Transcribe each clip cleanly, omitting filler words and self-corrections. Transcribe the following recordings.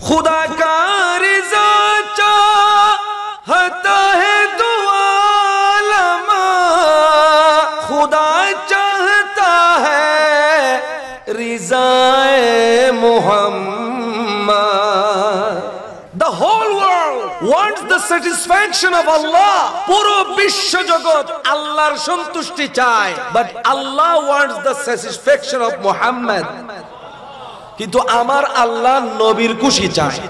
खुदा का रिज़ा चाहता है दो आलम, खुदा चाहता है रिज़ाए Muhammad. The whole world wants the satisfaction of Allah. পুরো বিশ্ব জগৎ আল্লাহর সন্তুষ্টি চায়, but Allah wants the satisfaction of Muhammad. কিন্তু আমার আল্লাহ নবীর খুশি চায়।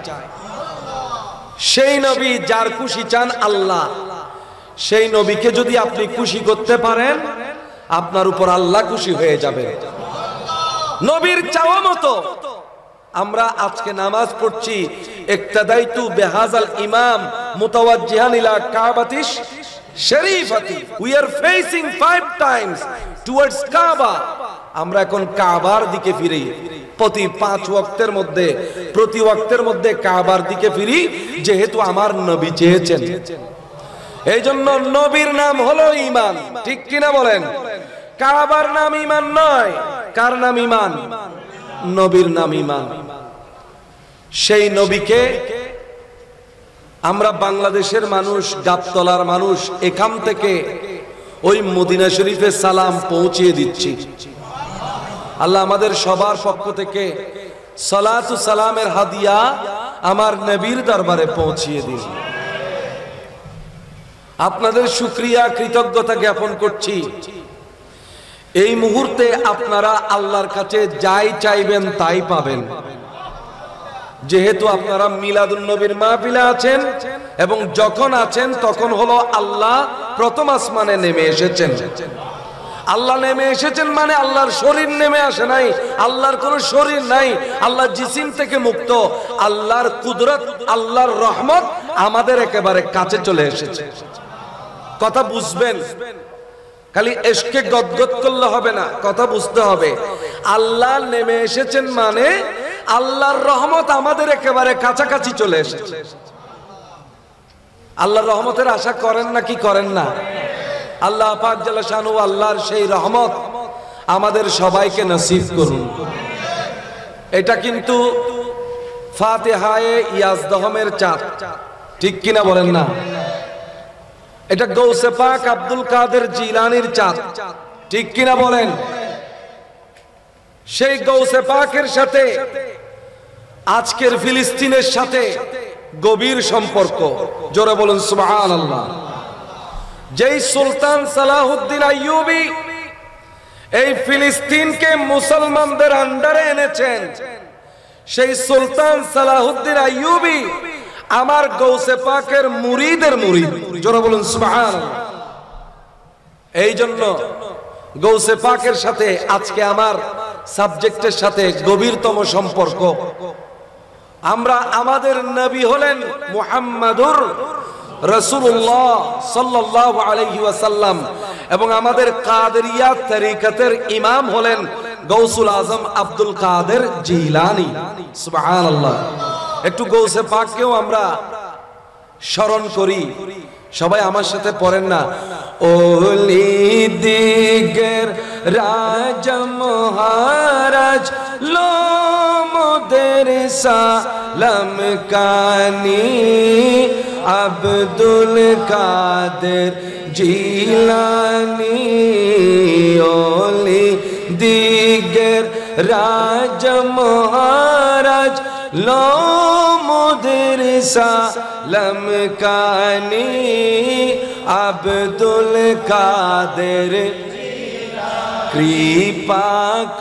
সেই নবী যার খুশি চান আল্লাহ, সেই নবীকে যদি আপনি খুশি করতে পারেন আপনার উপর আল্লাহ খুশি হয়ে যাবে। নবীর চাওয়া মতো আমরা আজকে নামাজ পড়ছি, ইক্তাদাইতু বিহাযাল ইমাম মুতাওয়াজ্জিহান ইলা কাবাতিশ শরীফাতি। We are facing 5 times towards Kaaba. আমরা এখন কাবার দিকে ফিরি। প্রতি 5 ওয়াক্তের মধ্যে, প্রতি ওয়াক্তের মধ্যে কাবার দিকে ফিরি, যেহেতু আমার নবী চেয়েছেন। এই জন্য নবীর নাম হলো ঈমান, ঠিক কিনা বলেন? কাবার নাম ঈমান নয়। কার নাম ঈমান? নবীর নাম ঈমান। সেই নবীকে আমরা বাংলাদেশের মানুষ, গাবতলার মানুষ, এখান থেকে ওই মদিনা শরীফে সালাম পৌঁছিয়ে দিচ্ছি। আল্লাহ আমাদের সবার পক্ষ থেকে সালাতু সালামের হাদিয়া আমার নবীর দরবারে পৌঁছিয়ে দিন। আপনাদের শুকরিয়া, কৃতজ্ঞতা জ্ঞাপন করছি। এই মুহূর্তে আপনারা আল্লাহর কাছে যাই চাইবেন তাই পাবেন, যেহেতু আপনারা মিলাদুন নবীর মাহফিলে আছেন এবং যখন আছেন তখন হলো আল্লাহ প্রথম আসমানে নেমে এসেছেন। আল্লাহ নেমে এসেছেন মানে আল্লাহর শরীর নেমে আসে নাই, আল্লাহর কোনো শরীর নাই, আল্লাহ জিসিম থেকে মুক্ত। আল্লাহর কুদরত, আল্লাহর রহমত আমাদের একেবারে কাছে চলে এসেছে। কথা বুঝবেন, খালি এশকে গদগদ করলে হবে না, কথা বুঝতে হবে। আল্লাহ নেমে এসেছেন মানে আল্লাহর রহমত আমাদের একেবারে কাছাকাছি চলে এসেছে। আল্লাহর রহমতের আশা করেন না কি করেন না? আল্লাহ পাক জাল্লা শানু আল্লাহর সেই রহমত আমাদের সবাইকে নসিব করুন। এটা কিন্তু ফাতিহায়ে ইয়াজদহমের চাঁদ, ঠিক কিনা বলেন না? এটা গৌসে পাক আব্দুল কাদের জিলানির চাঁদ, ঠিক কিনা বলেন? সেই গৌসে পাকের সাথে আজকের ফিলিস্তিনের সাথে গভীর সম্পর্ক। জোরে বলুন সুবহানাল্লাহ। যেই সুলতান সালাহুদ্দিন আইয়ুবী এই ফিলিস্তিনকে মুসলমানদের আন্ডারে এনেছেন, সেই সুলতান সালাহুদ্দিন আইয়ুবী আমার গৌসে পাকের মুরিদের মুরিদ। জোরে বলুন সুবহানাল্লাহ। এই জন্য গৌসে পাকের সাথে আজকে আমার সাবজেক্টের সাথে গভীরতম সম্পর্ক। আমরা, আমাদের নবী হলেন মুহাম্মাদুর রাসূলুল্লাহ সাল্লাল্লাহু আলাইহি ওয়াসাল্লাম এবং আমাদের কাদেরিয়া তরিকতের ইমাম হলেন গৌসুল আজম আব্দুল কাদের জিলানী। সুবহানাল্লাহ। একটু গৌসে পাককেও আমরা স্মরণ করি। সবাই আমার সাথে পড়েন না? ওলি দিগের রাজ মহারাজ লো মোদের সালাম কানি আব্দুল কাদের জিলানী। ওলি দিগের রাজ মহারাজ লো মোদের সালাম কানি আব্দুল কাদের কৃপা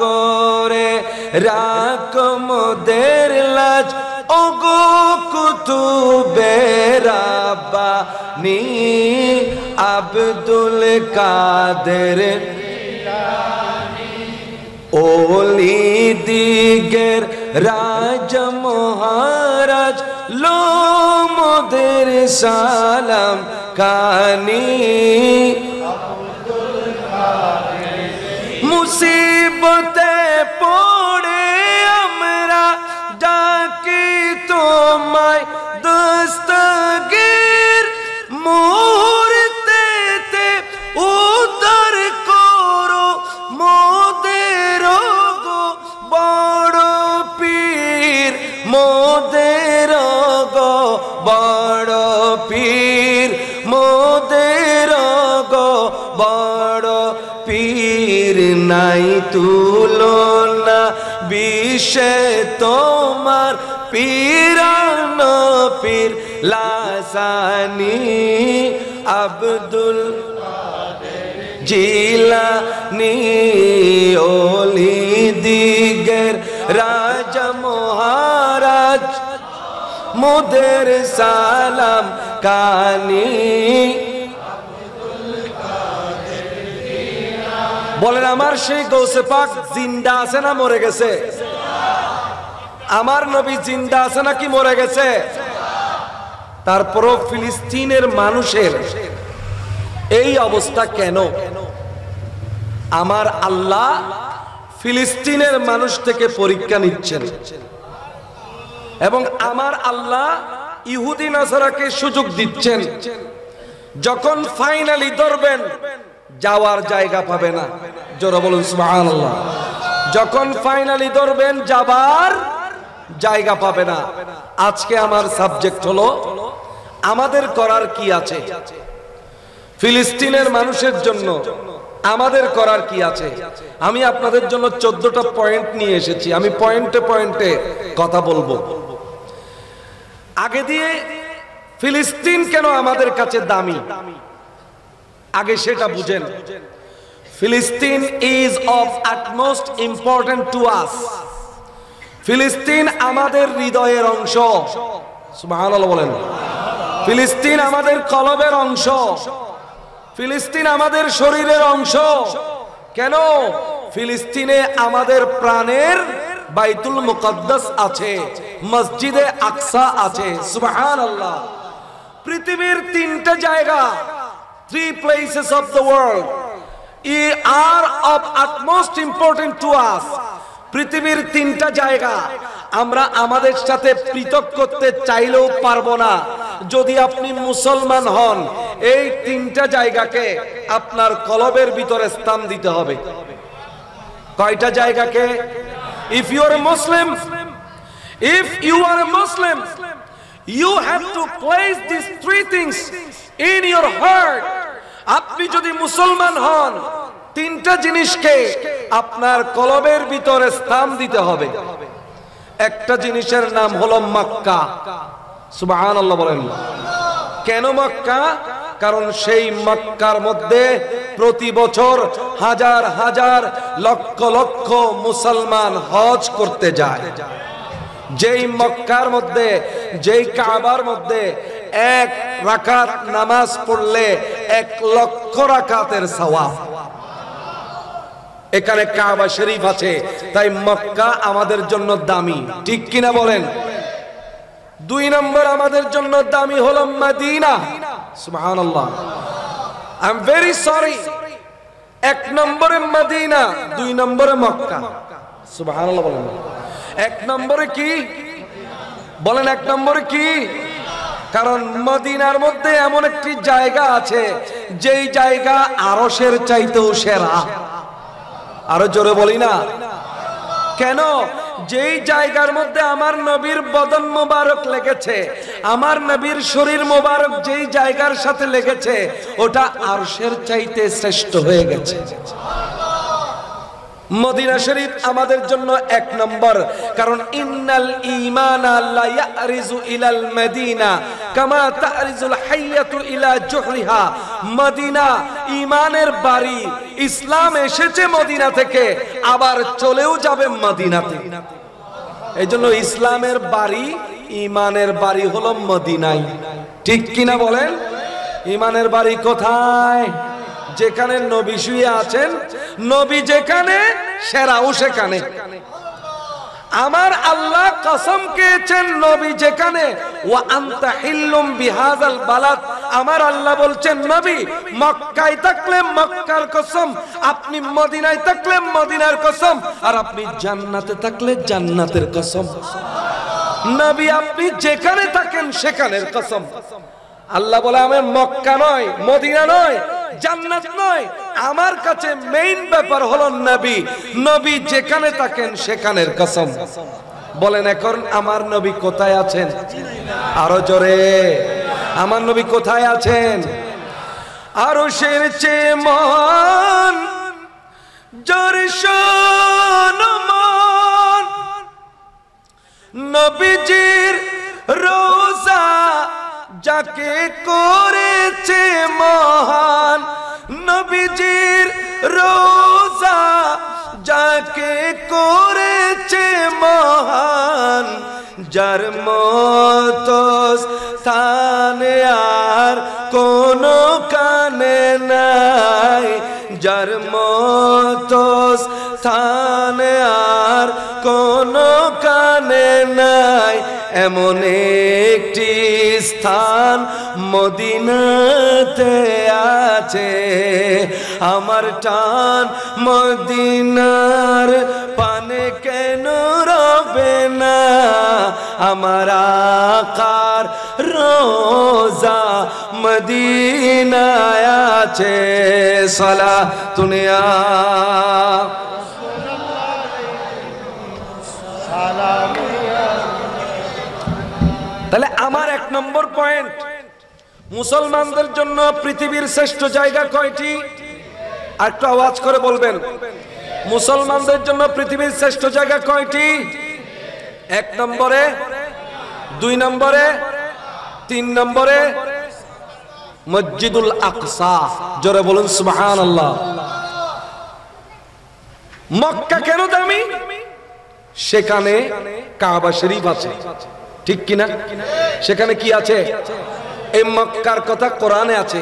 করে রাখ মোদের লাজ ওগো কুতুবে রাব্বানি আব্দুল কাদের ওলি দিগের রাজ মহারাজ লো মোদের সালাম কানি মুসিবতে পড়ে আমরা ডাকি তোমায় দস্তগীর মুহূর্তেতে উদ্ধার করো মোদের গো বড় পীর মোদের নাই তুলনা বিশ্বে তোমার পীরানো পীর লাসানি আব্দুল জিলানি ওলি দিগের রাজা মহারাজ মোদের সালাম কানি। বলেন আমার সেই গৌসে পাক জিন্দা আছে না মরে গেছে? আমার নবী জিন্দা আছে নাকি মরে গেছে? তারপরও ফিলিস্তিনের মানুষের এই অবস্থা কেন? আমার আল্লাহ ফিলিস্তিনের মানুষ থেকে পরীক্ষা নিচ্ছেন এবং আমার আল্লাহ ইহুদি নাসারাকে সুযোগ দিচ্ছেন। যখন ফাইনালি ধরবেন যাওয়ার জায়গা পাবে না। জোরে বলুন সুবহানাল্লাহ। যখন ফাইনালি ধরবেন যাবার জায়গা পাবে না। আজকে আমার সাবজেক্ট হলো আমাদের করার কি আছে, ফিলিস্তিনের মানুষের জন্য আমাদের করার কি আছে। আমি আপনাদের জন্য 14টা পয়েন্ট নিয়ে এসেছি। আমি পয়েন্টে পয়েন্টে কথা বলবো। আগে দিয়ে ফিলিস্তিন কেন আমাদের কাছে দামি, আগে সেটা বুঝেন। ফিলিস্তিন is of utmost important to us. ফিলিস্তিন আমাদের হৃদয়ের অংশ। সুবহানাল্লাহ বলেন। ফিলিস্তিন আমাদের কলবের অংশ। ফিলিস্তিন আমাদের শরীরের অংশ। কেন? ফিলিস্তিনে আমাদের প্রাণের বাইতুল মুকদ্দাস আছে, মসজিদে আকসা আছে। সুবহানাল্লাহ। পৃথিবীর 3টা জায়গা, 3 places of the world are of utmost importance to us. পৃথিবীর 3টা জায়গা আমরা আমাদের সাথে পৃথক করতে চাইলেও পারবো না। যদি আপনি মুসলমান হন, এই 3টা জায়গাকে আপনার কলবের ভিতরে স্থান দিতে হবে। কয়টা জায়গাকে? If you are a Muslim, you have to place these 3 things in your heart. আপনি যদি মুসলমান হন, 3টা জিনিসকে আপনার কলবের ভিতরে স্থান দিতে হবে। একটা জিনিসের নাম হলো মক্কা। সুবহানাল্লাহ বলেন। কেন মক্কা? কারণ সেই মক্কার মধ্যে প্রতি বছর হাজার হাজার লক্ষ লক্ষ মুসলমান হজ করতে যায়। যেই মক্কার মধ্যে, যেই কাবার মধ্যে 1 রাকাত নামাজ পড়লে 1 লক্ষ রাকাতের সওয়াব। এখানে কাবা শরীফ আছে, তাই মক্কা আমাদের জন্য দামি। ঠিক কিনা বলেন? 2 নম্বর আমাদের জন্য দামি হলো মদিনা। সুবহানাল্লাহ। I am very sorry. 1 নম্বরে মদিনা, 2 নম্বরে মক্কা। সুবহানাল্লাহ বলেন। 1 নম্বরে কি বলেন? 1 নম্বরে কি? কারণ মদিনার মধ্যে এমন একটি জায়গা আছে যেই জায়গা আরশের চাইতেও সেরা। আরো জোরে বলি না কেন? যেই জায়গার মধ্যে আমার নবীর বদন মোবারক লেগেছে, আমার নবীর শরীর মোবারক যেই জায়গার সাথে লেগেছে, ওটা আরশের চাইতে শ্রেষ্ঠ হয়ে গেছে। মদিনা শরীফ আমাদের জন্য 1 নম্বর। কারণ ইন্নাল ঈমানা লা ইয়ারিজু ইলাল মদিনা কামা তারিজুল হাইয়াতু ইলা জুহরিহা। মদিনা ঈমানের বাড়ি। ইসলাম এসেছে মদিনা থেকে, আবার চলেও যাবে মদিনাতে। এইজন্য ইসলামের বাড়ি, ঈমানের বাড়ি হলো মদিনায়। ঠিক কিনা বলেন? ঈমানের বাড়ি কোথায়? যেখানে নবী শুয়ে আছেন, নবী যেখানে, সেরাও সেখানে। আমার আল্লাহ কসম খেয়েছেন নবী যেখানে, ওয়া আনতা হিল্লুম বিহাযাল বালাদ। আমার আল্লাহ বলছেন নবী মক্কায় থাকলে মক্কার কসম, আপনি মদিনায় থাকলে মদিনার কসম, আর আপনি জান্নাতে থাকলে জান্নাতের কসম। নবী আপনি যেখানে থাকেন সেখানের কসম। আল্লাহ বলে আমি মক্কা নয়, মদিনা নয়, জান্নাত নয়, আমার কাছে মেইন ব্যাপার হলো নবী। নবী যেখানে থাকেন সেখানের কসম। বলেন এখন আমার নবী কোথায় আছেন? আরো জোরে, আমার নবী কোথায় আছেন? আরশের চেয়ে মহান যার সম্মান নবীজির রোজা যাকে করেছে মহান, নবীজির রোজা যাকে করেছে মহান, যার মতো স্থান আর কোনো কানে নাই, যার মতো স্থান আর কোনো কানে নাই, এমন একটি স্থান মদিনাতে আছে। আমার টান মদিনার পানে কেন রবে না, আমার আকার রোজা মদিনায় আছে। সালাতুন ইয়া তাহলে আমার 1 নম্বর পয়েন্ট, মুসলমানদের জন্য পৃথিবীর শ্রেষ্ঠ জায়গা কয়টি? আর একটু আওয়াজ করে বলবেন, মুসলমানদের জন্য পৃথিবীর শ্রেষ্ঠ জায়গা কয়টি? 1 নম্বরে, 2 নম্বরে, 3 নম্বরে মসজিদুল আকসা। জোরে বলুন সুবহানাল্লাহ। মক্কা কেন দামি? সেখানে কাবা শরীফ আছে, ঠিক কিনা? সেখানে কি আছে? এই মক্কার কথা কোরআনে আছে।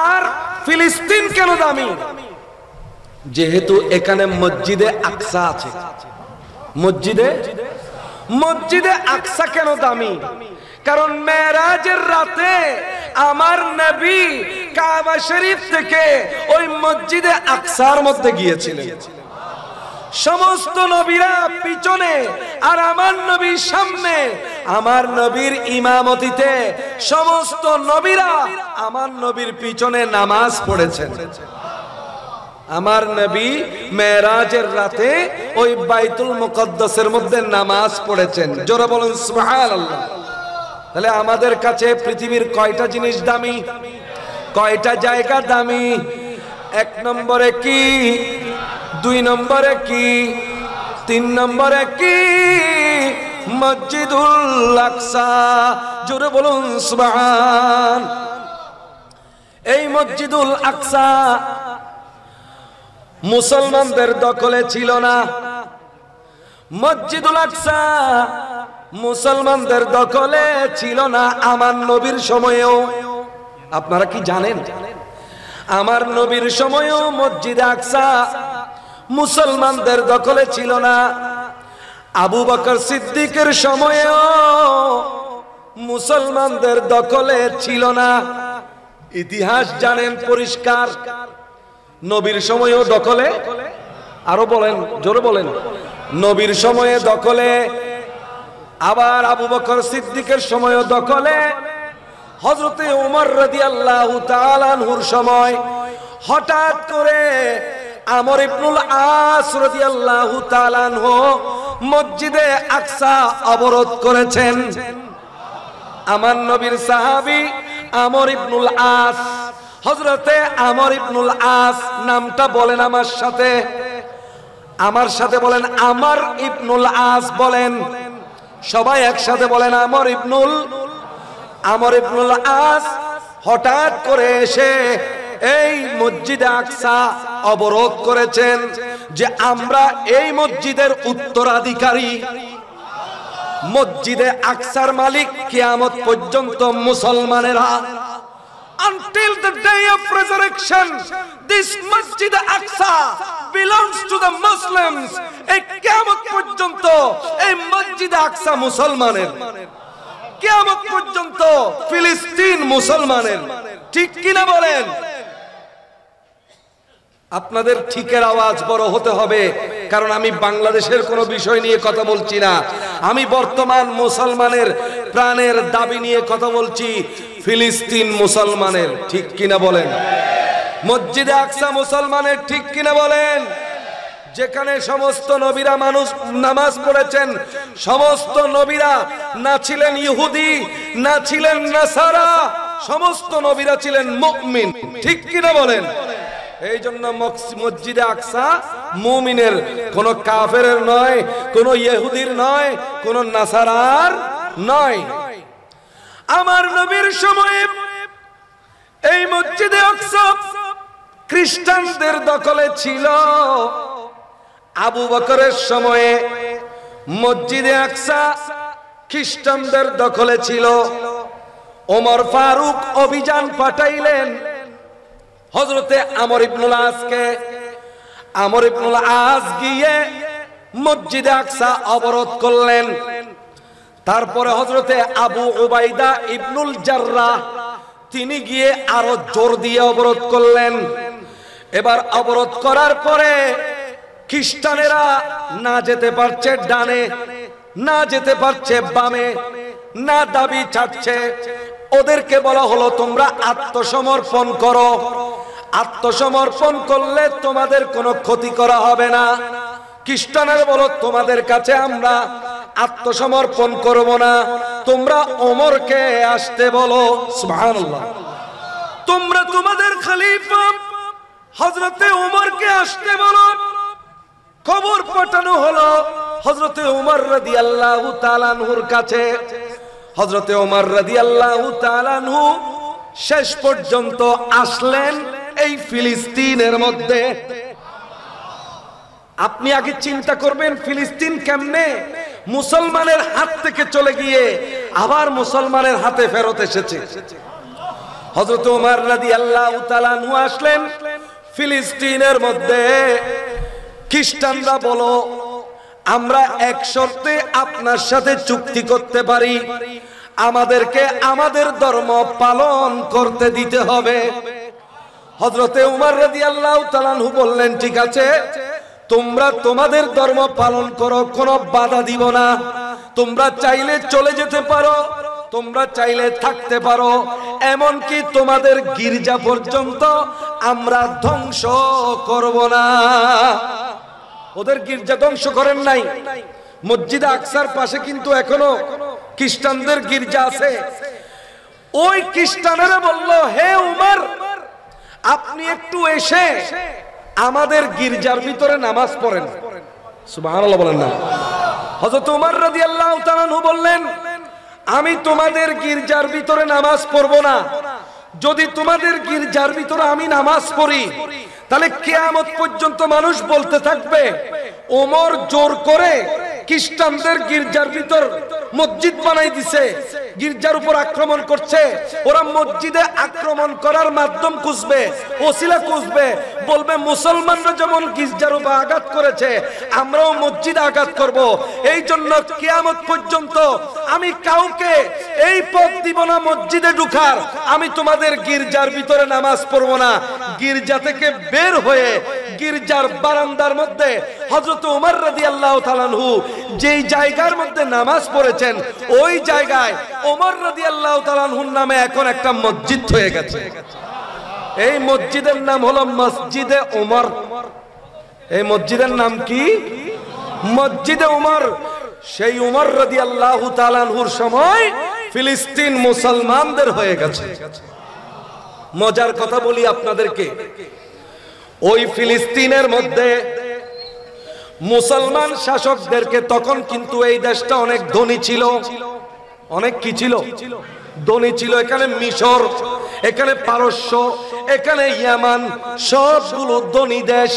আর ফিলিস্তিন কেন দামি? যেহেতু এখানে মসজিদে আকসা আছে। মসজিদে আকসা কেন দামি? কারণ মেরাজের রাতে আমার নবী কাবা শরীফ থেকে ওই মসজিদে আকসার মধ্যে গিয়েছিলেন। সমস্ত নবীরা পিছনে আর আমার নবীর সামনে, আমার নবীর ইমামতিতে সমস্ত নবীরা আমার নবীর পিছনে নামাজ পড়েছেন। আমার নবী মেরাজের রাতে ওই বাইতুল মুকদ্দাসের মধ্যে নামাজ পড়েছেন। জোরে বলুন সুবহানাল্লাহ। তাহলে আমাদের কাছে পৃথিবীর কয়টা জিনিস দামি, কয়টা জায়গা দামি? 1 নম্বরে কি, 2 নম্বরে কি, 3 নম্বরে কি? মসজিদুল আকসা। জোরে বলুন সুবহান। এই মসজিদুল আকসা মুসলমানদের দখলে ছিল না। মসজিদুল আকসা মুসলমানদের দখলে ছিল না আমার নবীর সময়েও। আপনারা কি জানেন? আমার নবীর সময়েও মসজিদে আকসা মুসলমানদের দখলে ছিল না। আবু বকর সিদ্দিকের সময়েও মুসলমানদের দখলে ছিল না। ইতিহাস জানেন পরিষ্কার। নবীর সময়েও দখলে, আরো বলেন, জোরে বলেন, নবীর সময়ে দখলে, আবার আবু বকর সিদ্দিকের সময়ও দখলে। হযরতে ওমর রাদিয়াল্লাহু তাআলা আনহুর সময় হঠাৎ করে আমর ইবনুল আস রাদিয়াল্লাহু তাআলা আনহু মসজিদে আকসা অবরোধ করেছেন। আমার নবীর সাহাবী আমর ইবনুল আস, হযরতে আমর ইবনুল আস, নামটা বলেন আমার সাথে, আমার সাথে বলেন আমর ইবনুল আস, বলেন সবাই একসাথে বলেন আমর ইবনুল আস হঠাৎ করে এসে এই মসজিদে আকসা অবরোধ করেছেন যে আমরা এই মসজিদের উত্তরাধিকারী, মসজিদে আকসার মালিক কিয়ামত পর্যন্ত মুসলমানেরা। Until the day of resurrection, this Masjid Aqsa belongs to the Muslims. এই কিয়ামত পর্যন্ত এই মসজিদ আকসা মুসলমানের, কিয়ামত পর্যন্ত ফিলিস্তিন মুসলমানের, ঠিক কিনা বলেন? আপনাদের ঠিকের আওয়াজ বড় হতে হবে, কারণ আমি বাংলাদেশের কোনো বিষয় নিয়ে কথা বলছি না। আমি বর্তমান মুসলমানের প্রাণের দাবি নিয়ে কথা বলছি, ফিলিস্তিন মুসলমানের, ঠিক কিনা বলেন? মসজিদে আকসা মুসলমানের, ঠিক কিনা বলেন? যেখানে সমস্ত নবীরা মানুষ নামাজ পড়েছেন, সমস্ত নবীরা না ছিলেন ইহুদি, না ছিলেন নাসারা, সমস্ত নবীরা ছিলেন মুমিন, ঠিক কিনা বলেন? এই জন্য মসজিদে আকসা মুমিনের, কোন কাফেরের নয়, কোন ইহুদির নয়, কোন নাসারার নয়। আমার নবীর সময়ে এই মসজিদে আকসা খ্রিস্টানদের দখলে ছিল। আবু বকরের সময়ে মসজিদে আকসা খ্রিস্টানদের দখলে ছিল। ওমর ফারুক অভিযান পাঠাইলেন হযরতে আমর ইবনুল আসকে। আমর ইবনুল আস গিয়ে মসজিদে আকসা অবরোধ করলেন। তারপরে হযরতে আবু উবাইদা ইবনুল জাররাহ তিনি গিয়ে আরো জোর দিয়ে অবরোধ করলেন। এবার অবরোধ করার পরে খ্রিস্টানেরা না যেতে পারছে ডানে, না যেতে পারছে বামে, না দাবি ছাড়ছে। ওদেরকে বলা হলো তোমরা আত্মসমর্পণ করো, আত্মসমর্পণ করলে তোমাদের কোনো ক্ষতি করা হবে না। খ্রিস্টানেরা বলো তোমাদের কাছে আমরা আত্মসমর্পণ করব না, তোমরা ওমরকে আসতে বলো। সুবহানাল্লাহ। তোমরা তোমাদের খলিফা হযরতে ওমরকে আসতে বলো। খবর পাঠানো হলো হযরতে ওমর রাদিয়াল্লাহু তাআলা আনহুর কাছে। হযরতে ওমর রাদিয়াল্লাহু তাআলা আনহু শেষ পর্যন্ত আসলেন এই ফিলিস্তিনের মধ্যে। আপনি আগে চিন্তা করবেন ফিলিস্তিন কেমনে মুসলমানের হাত থেকে চলে গিয়ে আবার মুসলমানের হাতে ফেরত এসেছে। হযরত ওমর রাদিয়াল্লাহু তাআলা আনহু আসলেন ফিলিস্তিনের মধ্যে। খ্রিস্টানরা বলো আমরা এক শর্তে আপনার সাথে চুক্তি করতে পারি, আমাদেরকে আমাদের ধর্ম পালন করতে দিতে হবে। হযরতে ওমর রাদিয়াল্লাহু তাআলা আনহু বললেন ঠিক আছে, তোমরা তোমাদের ধর্ম পালন করো, কোনো বাধা দিব না। তোমরা চাইলে চলে যেতে পারো, তোমরা চাইলে থাকতে পারো, এমনকি তোমাদের গির্জা পর্যন্ত আমরা ধ্বংস করব না। ওদের গির্জা ধ্বংস করেন নাই। মসজিদে আকসার পাশে কিন্তু এখনো খ্রিস্টানদের গির্জা আছে। ওই খ্রিস্টানেরা বলল হে উমর, আপনি একটু এসে আমাদের গির্জার ভিতরে নামাজ পড়েন। সুবহানাল্লাহ বলেন না। হযরত ওমর রাদিয়াল্লাহু তাআলা আনহু বললেন আমি তোমাদের গির্জার ভিতরে নামাজ পড়ব না। যদি তোমাদের গির্জার ভিতরে আমি নামাজ পড়ি তাহলে কিয়ামত পর্যন্ত মানুষ বলতে থাকবে ওমর জোর করে খ্রিস্টানদের গির্জার ভিতর মসজিদ বানাই দিছে, গির্জার উপর আক্রমণ করছে। ওরা মসজিদে আক্রমণ করার মাধ্যম খুঁজবে, ওসিলা খুঁজবে, বলবে মুসলমানরা যেমন গির্জার উপর আঘাত করেছে আমরাও মসজিদে আঘাত করব। এই জন্য কিয়ামত পর্যন্ত আমি কাউকে এই পথ দিব না মসজিদে ঢুকার। আমি তোমাদের গির্জার ভিতরে নামাজ পড়ব না। গির্জা থেকে বের হয়ে গির্জার বারান্দার মধ্যে হযরত ওমর রাদিয়াল্লাহু তাআলা আনহু যেই জায়গার মধ্যে নামাজ পড়েছেন ওই জায়গায় ওমর রাদিয়াল্লাহু তাআলা আনহুর নামে এখন একটা মসজিদ হয়ে গেছে। এই মসজিদের নাম হলো মসজিদে ওমর। এই মসজিদের নাম কি? মসজিদে ওমর। সেই ওমর রাদিয়াল্লাহু তাআলা আনহুর সময় ফিলিস্তিন মুসলমানদের হয়ে গেছে। মজার কথা বলি আপনাদেরকে, ওই ফিলিস্তিনের মধ্যে মুসলমান শাসকদেরকে তখন কিন্তু এই দেশটা অনেক ধনী ছিল। অনেক কি ছিল? ধনী ছিল। এখানে মিশর, এখানে পারস্য, এখানে ইয়ামান, সবগুলো ধনী দেশ।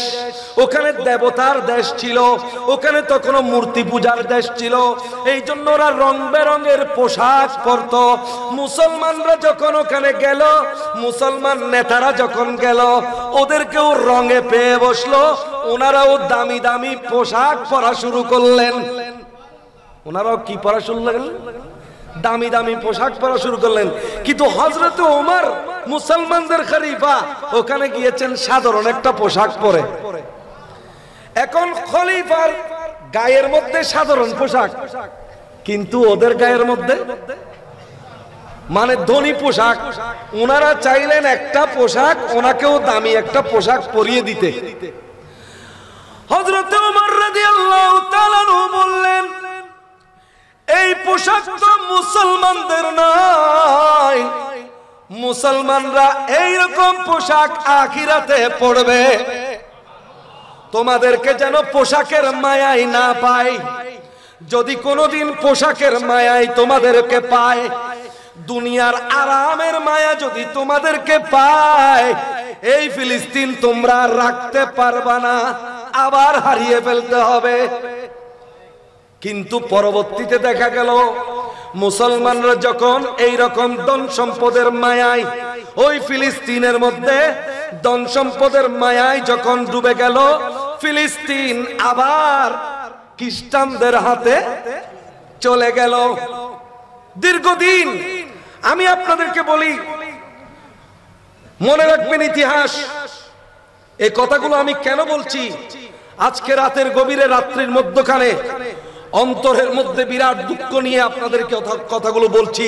ওখানে দেবতার দেশ ছিল, ওখানে তখনও মূর্তি পূজার দেশ ছিল। এই জন্য ওরা রং বেরঙের পোশাক পরত। মুসলমানরা যখন ওখানে গেল, মুসলমান নেতারা যখন গেল, ওদেরকেও রঙে পেয়ে বসলো। ওনারাও দামি দামি পোশাক পরা শুরু করলেন। ওনারাও কি পরা শুরু করলেন? দামি দামি পোশাক পরা শুরু করলেন। কিন্তু হযরত ওমর মুসলমানদের খলিফা, ওখানে গিয়েছেন সাধারণ একটা পোশাক পরে। এখন খলিফার গায়ের মধ্যে সাধারণ পোশাক, কিন্তু ওদের গায়ের মধ্যে মানে ধনী পোশাক। ওনারা চাইলেন একটা পোশাক ওনাকেও দামি একটা পোশাক পরিয়ে দিতে। হযরত ওমর রাদিয়াল্লাহু তাআলা বললেন এই পোশাক তো মুসলমানদের নয়, মুসলমানরা এইরকম পোশাক আখিরাতে পরবে, তোমাদেরকে যেন পোশাকের মায়াই না পায়। যদি কোনোদিন পোশাকের মায়াই তোমাদেরকে পায়, দুনিয়ার আরামের মায়া যদি তোমাদেরকে পায়, এই ফিলিস্তিন তোমরা রাখতে পারবা না, আবার হারিয়ে ফেলতে হবে। কিন্তু পরবর্তীতে দেখা গেল মুসলমানরা যখন এই রকম ধন সম্পদের মায়ায়, ওই ফিলিস্তিনের মধ্যে ধন সম্পদের মায়ায় যখন ডুবে গেল, ফিলিস্তিন আবার খ্রিস্টানদের হাতে চলে গেল। দীর্ঘদিন আমি আপনাদেরকে বলি, মনে রাখবেন ইতিহাস। এই কথাগুলো আমি কেন বলছি? আজকে রাতের গভীরে, রাত্রির মধ্যখানে অন্তরের মধ্যে বিরাট দুঃখ নিয়ে আপনাদেরকে কথাগুলো বলছি।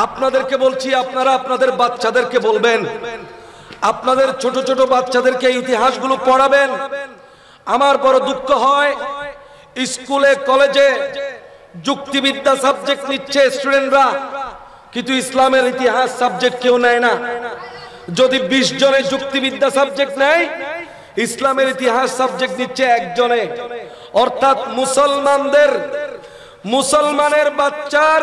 আপনাদেরকে বলছি, আপনারা আপনাদের বাচ্চাদেরকে বলবেন, আপনাদের ছোট ছোট বাচ্চাদেরকে ইতিহাসগুলো পড়াবেন। আমার বড় দুঃখ হয়, স্কুলে কলেজে যুক্তিবিদ্যা সাবজেক্ট নিচ্ছে স্টুডেন্টরা, কিন্তু ইসলামের ইতিহাস সাবজেক্ট কেউ নেয় না। যদি 20 জনে যুক্তিবিদ্যা সাবজেক্ট নেয়, ইসলামের ইতিহাস সাবজেক্ট নিচ্ছে একজনে। অর্থাৎ মুসলমানের বাচ্চার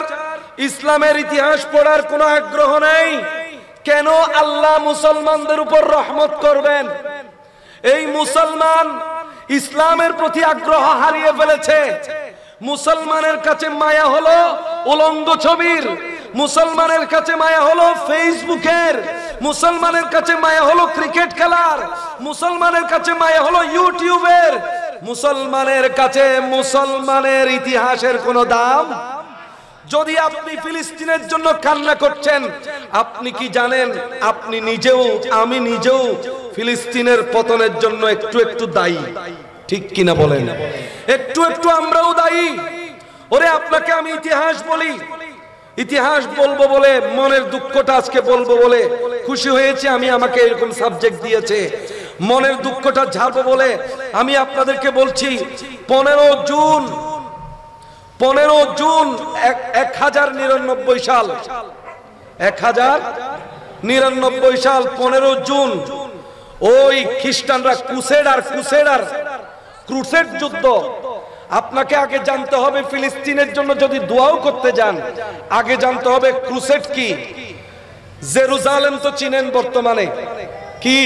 ইসলামের ইতিহাস পড়ার কোনো আগ্রহ নেই। কেন আল্লাহ মুসলমানদের উপর রহমত করবেন? এই মুসলমান ইসলামের প্রতি আগ্রহ হারিয়ে ফেলেছে। মুসলমানের কাছে মায়া হলো উলঙ্গ ছবির, মুসলমানের কাছে মায়া হলো ফেসবুকের, মুসলমানের কাছে মায়া হলো ক্রিকেট খেলার, মুসলমানের কাছে মায়া হলো ইউটিউবের। মুসলমানের কাছে মুসলমানের ইতিহাসের কোনো দাম। যদি আপনি ফিলিস্তিনের জন্য কান্না করছেন, আপনি কি জানেন আপনি নিজেও, আমি নিজেও ফিলিস্তিনের পতনের জন্য একটু একটু দায়ী? ঠিক কিনা বলেন? একটু একটু আমরাও দায়ী। ওরে আপনাকে আমি ইতিহাস বলি, ইতিহাস বলবো বলে মনের দুঃখটা আজকে বলবো বলে খুশি হয়েছে আমি, আমাকে এরকম সাবজেক্ট দিয়েছে। মনের দুঃখটা ঝাড়বো বলে আমি আপনাদেরকে বলছি, 15 জুন 1099 সাল, 1099 সাল 15 জুন ওই খ্রিস্টানরা ক্রুসেড যুদ্ধ। আপনাকে আগে জানতে হবে, ফিলিস্তিনের জন্য যদি দোয়াও করতে যান, আগে জানতে হবে ক্রুসেড কি। জেরুজালেম তো চিনেন বর্তমানে, কি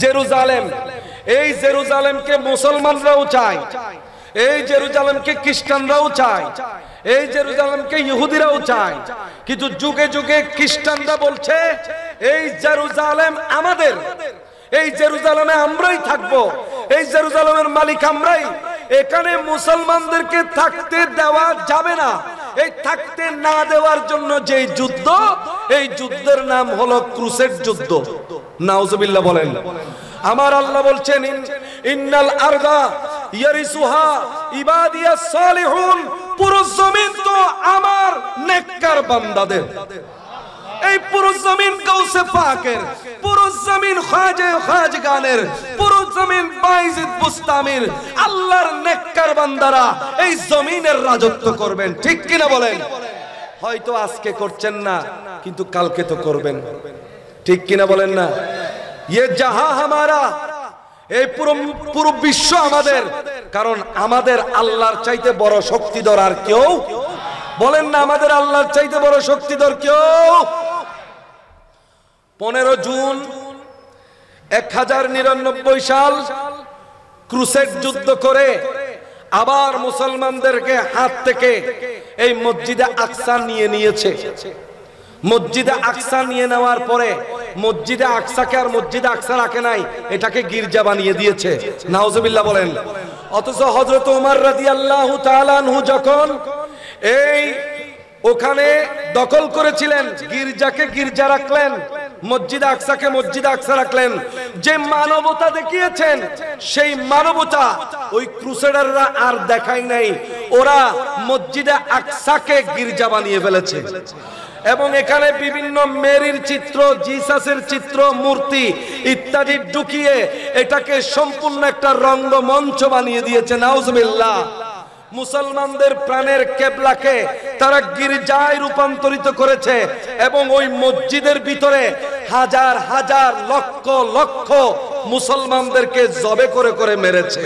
জেরুজালেম? এই জেরুজালেমকে মুসলমানরাও চায়, এই জেরুজালেমকে খ্রিস্টানরাও চায়, এই জেরুজালেমকে ইহুদিরাও চায়। কিন্তু যুগে যুগে খ্রিস্টানরা বলছে এই জেরুজালেম আমাদের, এই জেরুজালেমে আমরাই থাকবো, এই জেরুজালেমের মালিক আমরাই। এখানে মুসলমানদেরকে থাকতে দেওয়া যাবে না। এই থাকতে না দেওয়ার জন্য যে যুদ্ধ, এই যুদ্ধের নাম হলো ক্রুসেড যুদ্ধ। নাউজুবিল্লাহ বলেন। আমার আল্লাহ বলছেন, ইন্নাল আরদা ইয়ারিসুহা ইবাদিয়াস সালিহুন, পুরো জমিন তো আমার নেককার বান্দাদের। এই পুরো জমিন গাউসে পাকের, পুরো জমিন খাজগানের, পুরো জমিন বাইজিদ বুস্তামির, আল্লাহর নেককার বান্দারা এই জমিনের রাজত্ব করবেন। ঠিক কিনা বলেন? হয়তো আজকে করছেন না, কিন্তু কালকে তো করবেন। ঠিক কিনা বলেন না? ये जहां हमारा, এই পুরো বিশ্ব আমাদের। কারণ আমাদের আল্লাহর চাইতে বড় শক্তিধর আর কেউ, বলেন না আমাদের আল্লাহর চাইতে বড় শক্তিধর কেউ? 15 জুন 1099 সাল ক্রুসেড যুদ্ধ করে আবার মুসলমানদেরকে হাত থেকে এই মসজিদে আকসা নিয়ে নিয়েছে। মসজিদে আকসা নিয়ে নেওয়ার পরে মসজিদে আকসাকে আর মসজিদে আকসা রাখে নাই, এটাকে গির্জা বানিয়ে দিয়েছে। নাউজুবিল্লাহ বলেন। অথচ হযরত ওমর রাদিয়াল্লাহু তাআলা আনহু যখন এই ওখানে দখল করেছিলেন, গির্জাকে গির্জা রাখলেন, মসজিদে আকসাকে মসজিদে আকসা রাখলেন। যে মানবতা দেখিয়েছেন, সেই মানবতা ওই ক্রুসেডাররা আর দেখায় নাই। ওরা মসজিদে আকসাকে গির্জা বানিয়ে ফেলেছে এবং এখানে বিভিন্ন মেরির চিত্র, জিসাসের চিত্র, মূর্তি ইত্যাদি ঢুকিয়ে এটাকে সম্পূর্ণ একটা রঙ্গমঞ্চ বানিয়ে দিয়েছে। নাউজুবিল্লাহ। মুসলমানদের প্রাণের কিবলাকে তারা গির্জায় রূপান্তরিত করেছে এবং ওই মসজিদের ভিতরে হাজার হাজার লক্ষ লক্ষ মুসলমানদেরকে জবে করে করে মেরেছে।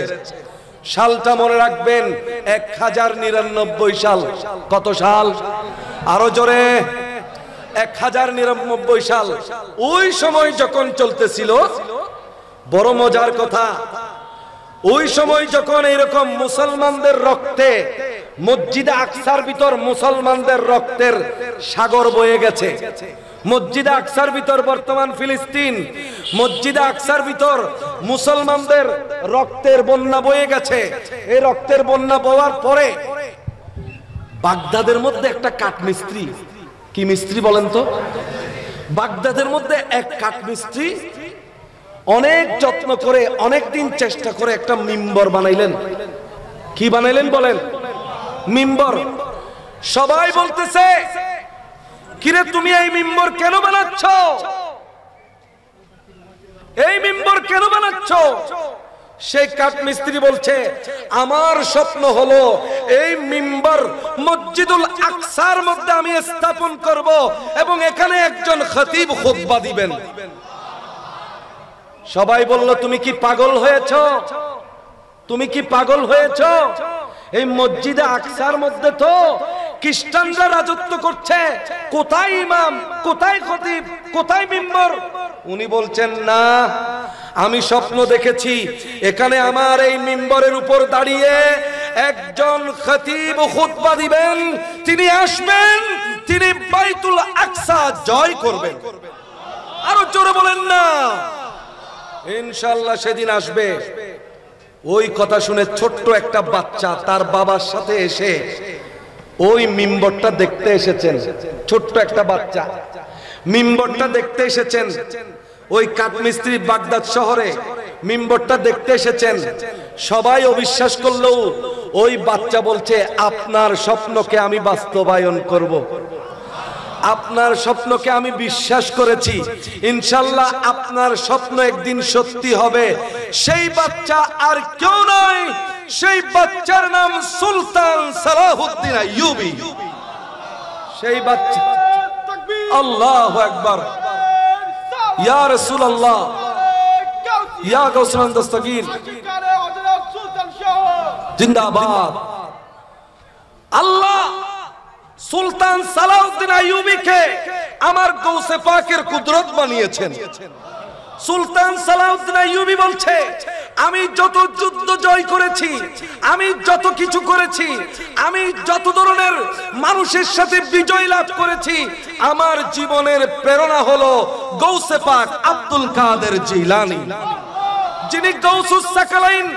সালটা মনে রাখবেন 1099 সাল। কত সাল? আরো জোরে। 1099 সাল। ওই সময় যখন চলতেছিল, বড় মজার কথা, ওই সময় যখন এরকম মুসলমানদের রক্তে মসজিদে আকসার ভিতর মুসলমানদের রক্তের সাগর বয়ে গেছে, মসজিদে আকসার ভিতর বর্তমান ফিলিস্তিন, মসজিদে আকসার ভিতর মুসলমানদের রক্তের বন্যা বয়ে গেছে। এই রক্তের বন্যা বওয়ার পরে বাগদাদের মধ্যে একটা কাঠমিস্ত্রি, কি মিস্ত্রি বলেন তো? বাগদাদের মধ্যে এক কাঠমিস্ত্রি অনেক যত্ন করে অনেক দিন চেষ্টা করে একটা মিম্বর বানাইলেন। কি বানাইলেন বলেন? মিম্বর। সবাই বলতেছে, কিরে তুমি এই মিম্বর কেন বানাচ্ছ? এই মিম্বর কেন বানাচ্ছ? সেই কাঠমিস্ত্রি বলছে, আমার স্বপ্ন হলো এই মিম্বর মসজিদুল আকসার মধ্যে আমি স্থাপন করব এবং এখানে একজন খতিব খুতবা দিবেন। সবাই বলল, তুমি কি পাগল হয়েছ? তুমি কি পাগল হয়েছ? এই মসজিদে আকসার মধ্যে তো খ্রিস্টানরা রাজত্ব করছে, কোথায় ইমাম, কোথায় খতিব, কোথায় মিম্বর? উনি বলছেন, না, আমি স্বপ্ন দেখেছি এখানে আমার এই মিম্বরের উপর দাঁড়িয়ে একজন খতিব খুতবা দিবেন, তিনি আসবেন, তিনি বাইতুল আকসা জয় করবেন। আরো জোরে বলেন না। ইনশাআল্লাহ সেদিন আসবে। ওই কথা শুনে ছোট্ট একটা বাচ্চা তার বাবার সাথে এসে ওই মিম্বরটা দেখতে এসেছেন। ছোট্ট একটা বাচ্চা মিম্বরটা দেখতে এসেছেন। ওই কাঠমিস্ত্রি বাগদাদ শহরে মিম্বরটা দেখতে এসেছেন। সবাই অবিশ্বাস করলেও ওই বাচ্চা বলছে, আপনার স্বপ্নকে আমি বাস্তবায়ন করব। আপনার স্বপ্নকে আমি বিশ্বাস করেছি, ইনশাআল্লাহ আপনার স্বপ্ন একদিন সত্যি হবে। সেই বাচ্চা আর কেউ নয়, সেই বাচ্চার নাম সুলতান সালাহুদ্দিন আইয়ুবী। সেই বাচ্চা, আল্লাহু আকবার, ইয়া রাসূলুল্লাহ, ইয়া গাউসুল দস্তগীর, জিন্দাবাদ। আল্লাহ সুলতান সালাউদ্দিন আইয়ুবীকে আমার গৌসে পাকের কুদরত বানিয়েছেন। সুলতান সালাউদ্দিন আইয়ুবী বলছে, আমি যত যুদ্ধ জয় করেছি, আমি যত কিছু করেছি, আমি যত ধরনের মানুষের সাথে বিজয় লাভ করেছি, আমার জীবনের প্রেরণা হলো গৌসে পাক আব্দুল কাদের জিলানী, যিনি গৌসুস সাকালাইন,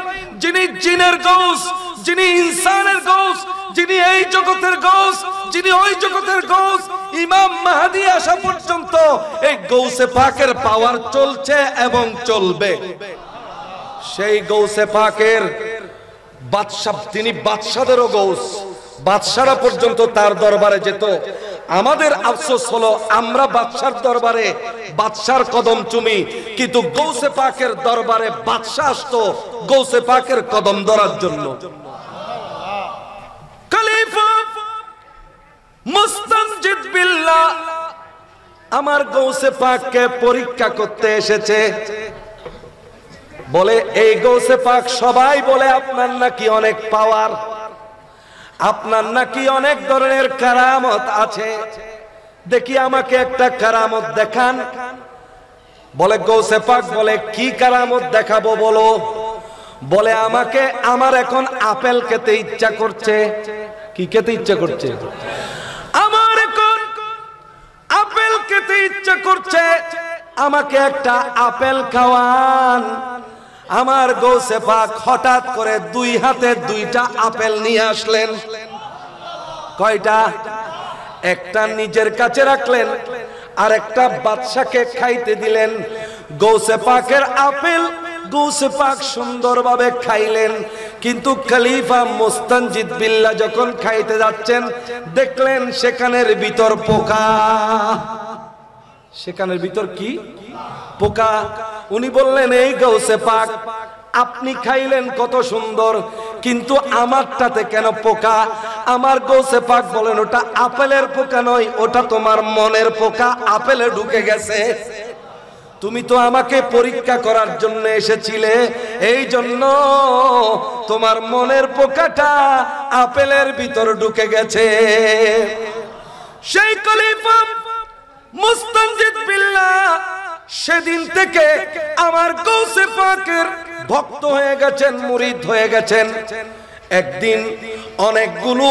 যিনি জিনের গৌস, যিনি ইনসানের গৌস, যিনি এই জগতের গৌস, যিনি ওই জগতের গৌস। ইমাম মাহদী আসা পর্যন্ত এই গৌসে পাকের পাওয়ার চলছে এবং চলবে। সেই গৌসে পাকের বাদশা, তিনি বাদশাদেরও গৌস, বাদশারা পর্যন্ত তার দরবারে যেত। আমাদের আফসোস হলো আমরা বাদশার দরবারে বাদশার কদম চুমি, কিন্তু গৌসে পাকের দরবারে বাদশা আসতো গৌসে পাকের কদম ধরার জন্য। খলিফা মুস্তানজিদ বিল্লাহ আমার গৌসে পাককে পরীক্ষা করতে এসেছে। বলে, এই গৌসে পাক সবাই বলে আপনার নাকি অনেক পাওয়ার, আপনার নাকি অনেক ধরনের কারামত আছে, দেখি আমাকে একটা কারামত দেখান। বলে গৌসে পাক বলে, কি কারামত দেখাবো বলো? বলে, আমাকে আমার এখন আপেল খেতে ইচ্ছা করছে। কি খেতে ইচ্ছা করছে? আমার এখন আপেল খেতে ইচ্ছা করছে, আমাকে একটা আপেল খাওয়ান। আমার গৌসে পাক হঠাৎ করে দুই হাতে দুইটা আপেল নিয়ে আসলেন। কয়টা? একটা নিজের কাছে রাখলেন আর একটা বাদশাকে খাইতে দিলেন। গৌসে পাকের আপেল গৌসে পাক সুন্দরভাবে খাইলেন, কিন্তু খলিফা মুস্তানজিদ বিল্লাহ যখন খাইতে যাচ্ছেন দেখলেন সেখানের ভিতর পোকা। সেখানের ভিতর কি? পোকা। উনি বললেন, এই গৌসে পাক আপনি খাইলেন কত সুন্দর, কিন্তু আমারটাতে কেন পোকা? আমার গৌসে পাক বলেন ওটা আপেলের পোকা নয়, ওটা তোমার মনের পোকা আপেলে ঢুকে গেছে। তুমি তো আমাকে পরীক্ষা করার জন্য এসেছিলে, এই জন্য তোমার মনের পোকাটা আপেলের ভিতর ঢুকে গেছে। সেই খলিফা মুস্তানজিদ বিল্লাহ সেদিন থেকে আমার গৌসে পাকের ভক্ত হয়ে গেছেন, মুরিদ হয়ে গেছেন। একদিন অনেকগুলো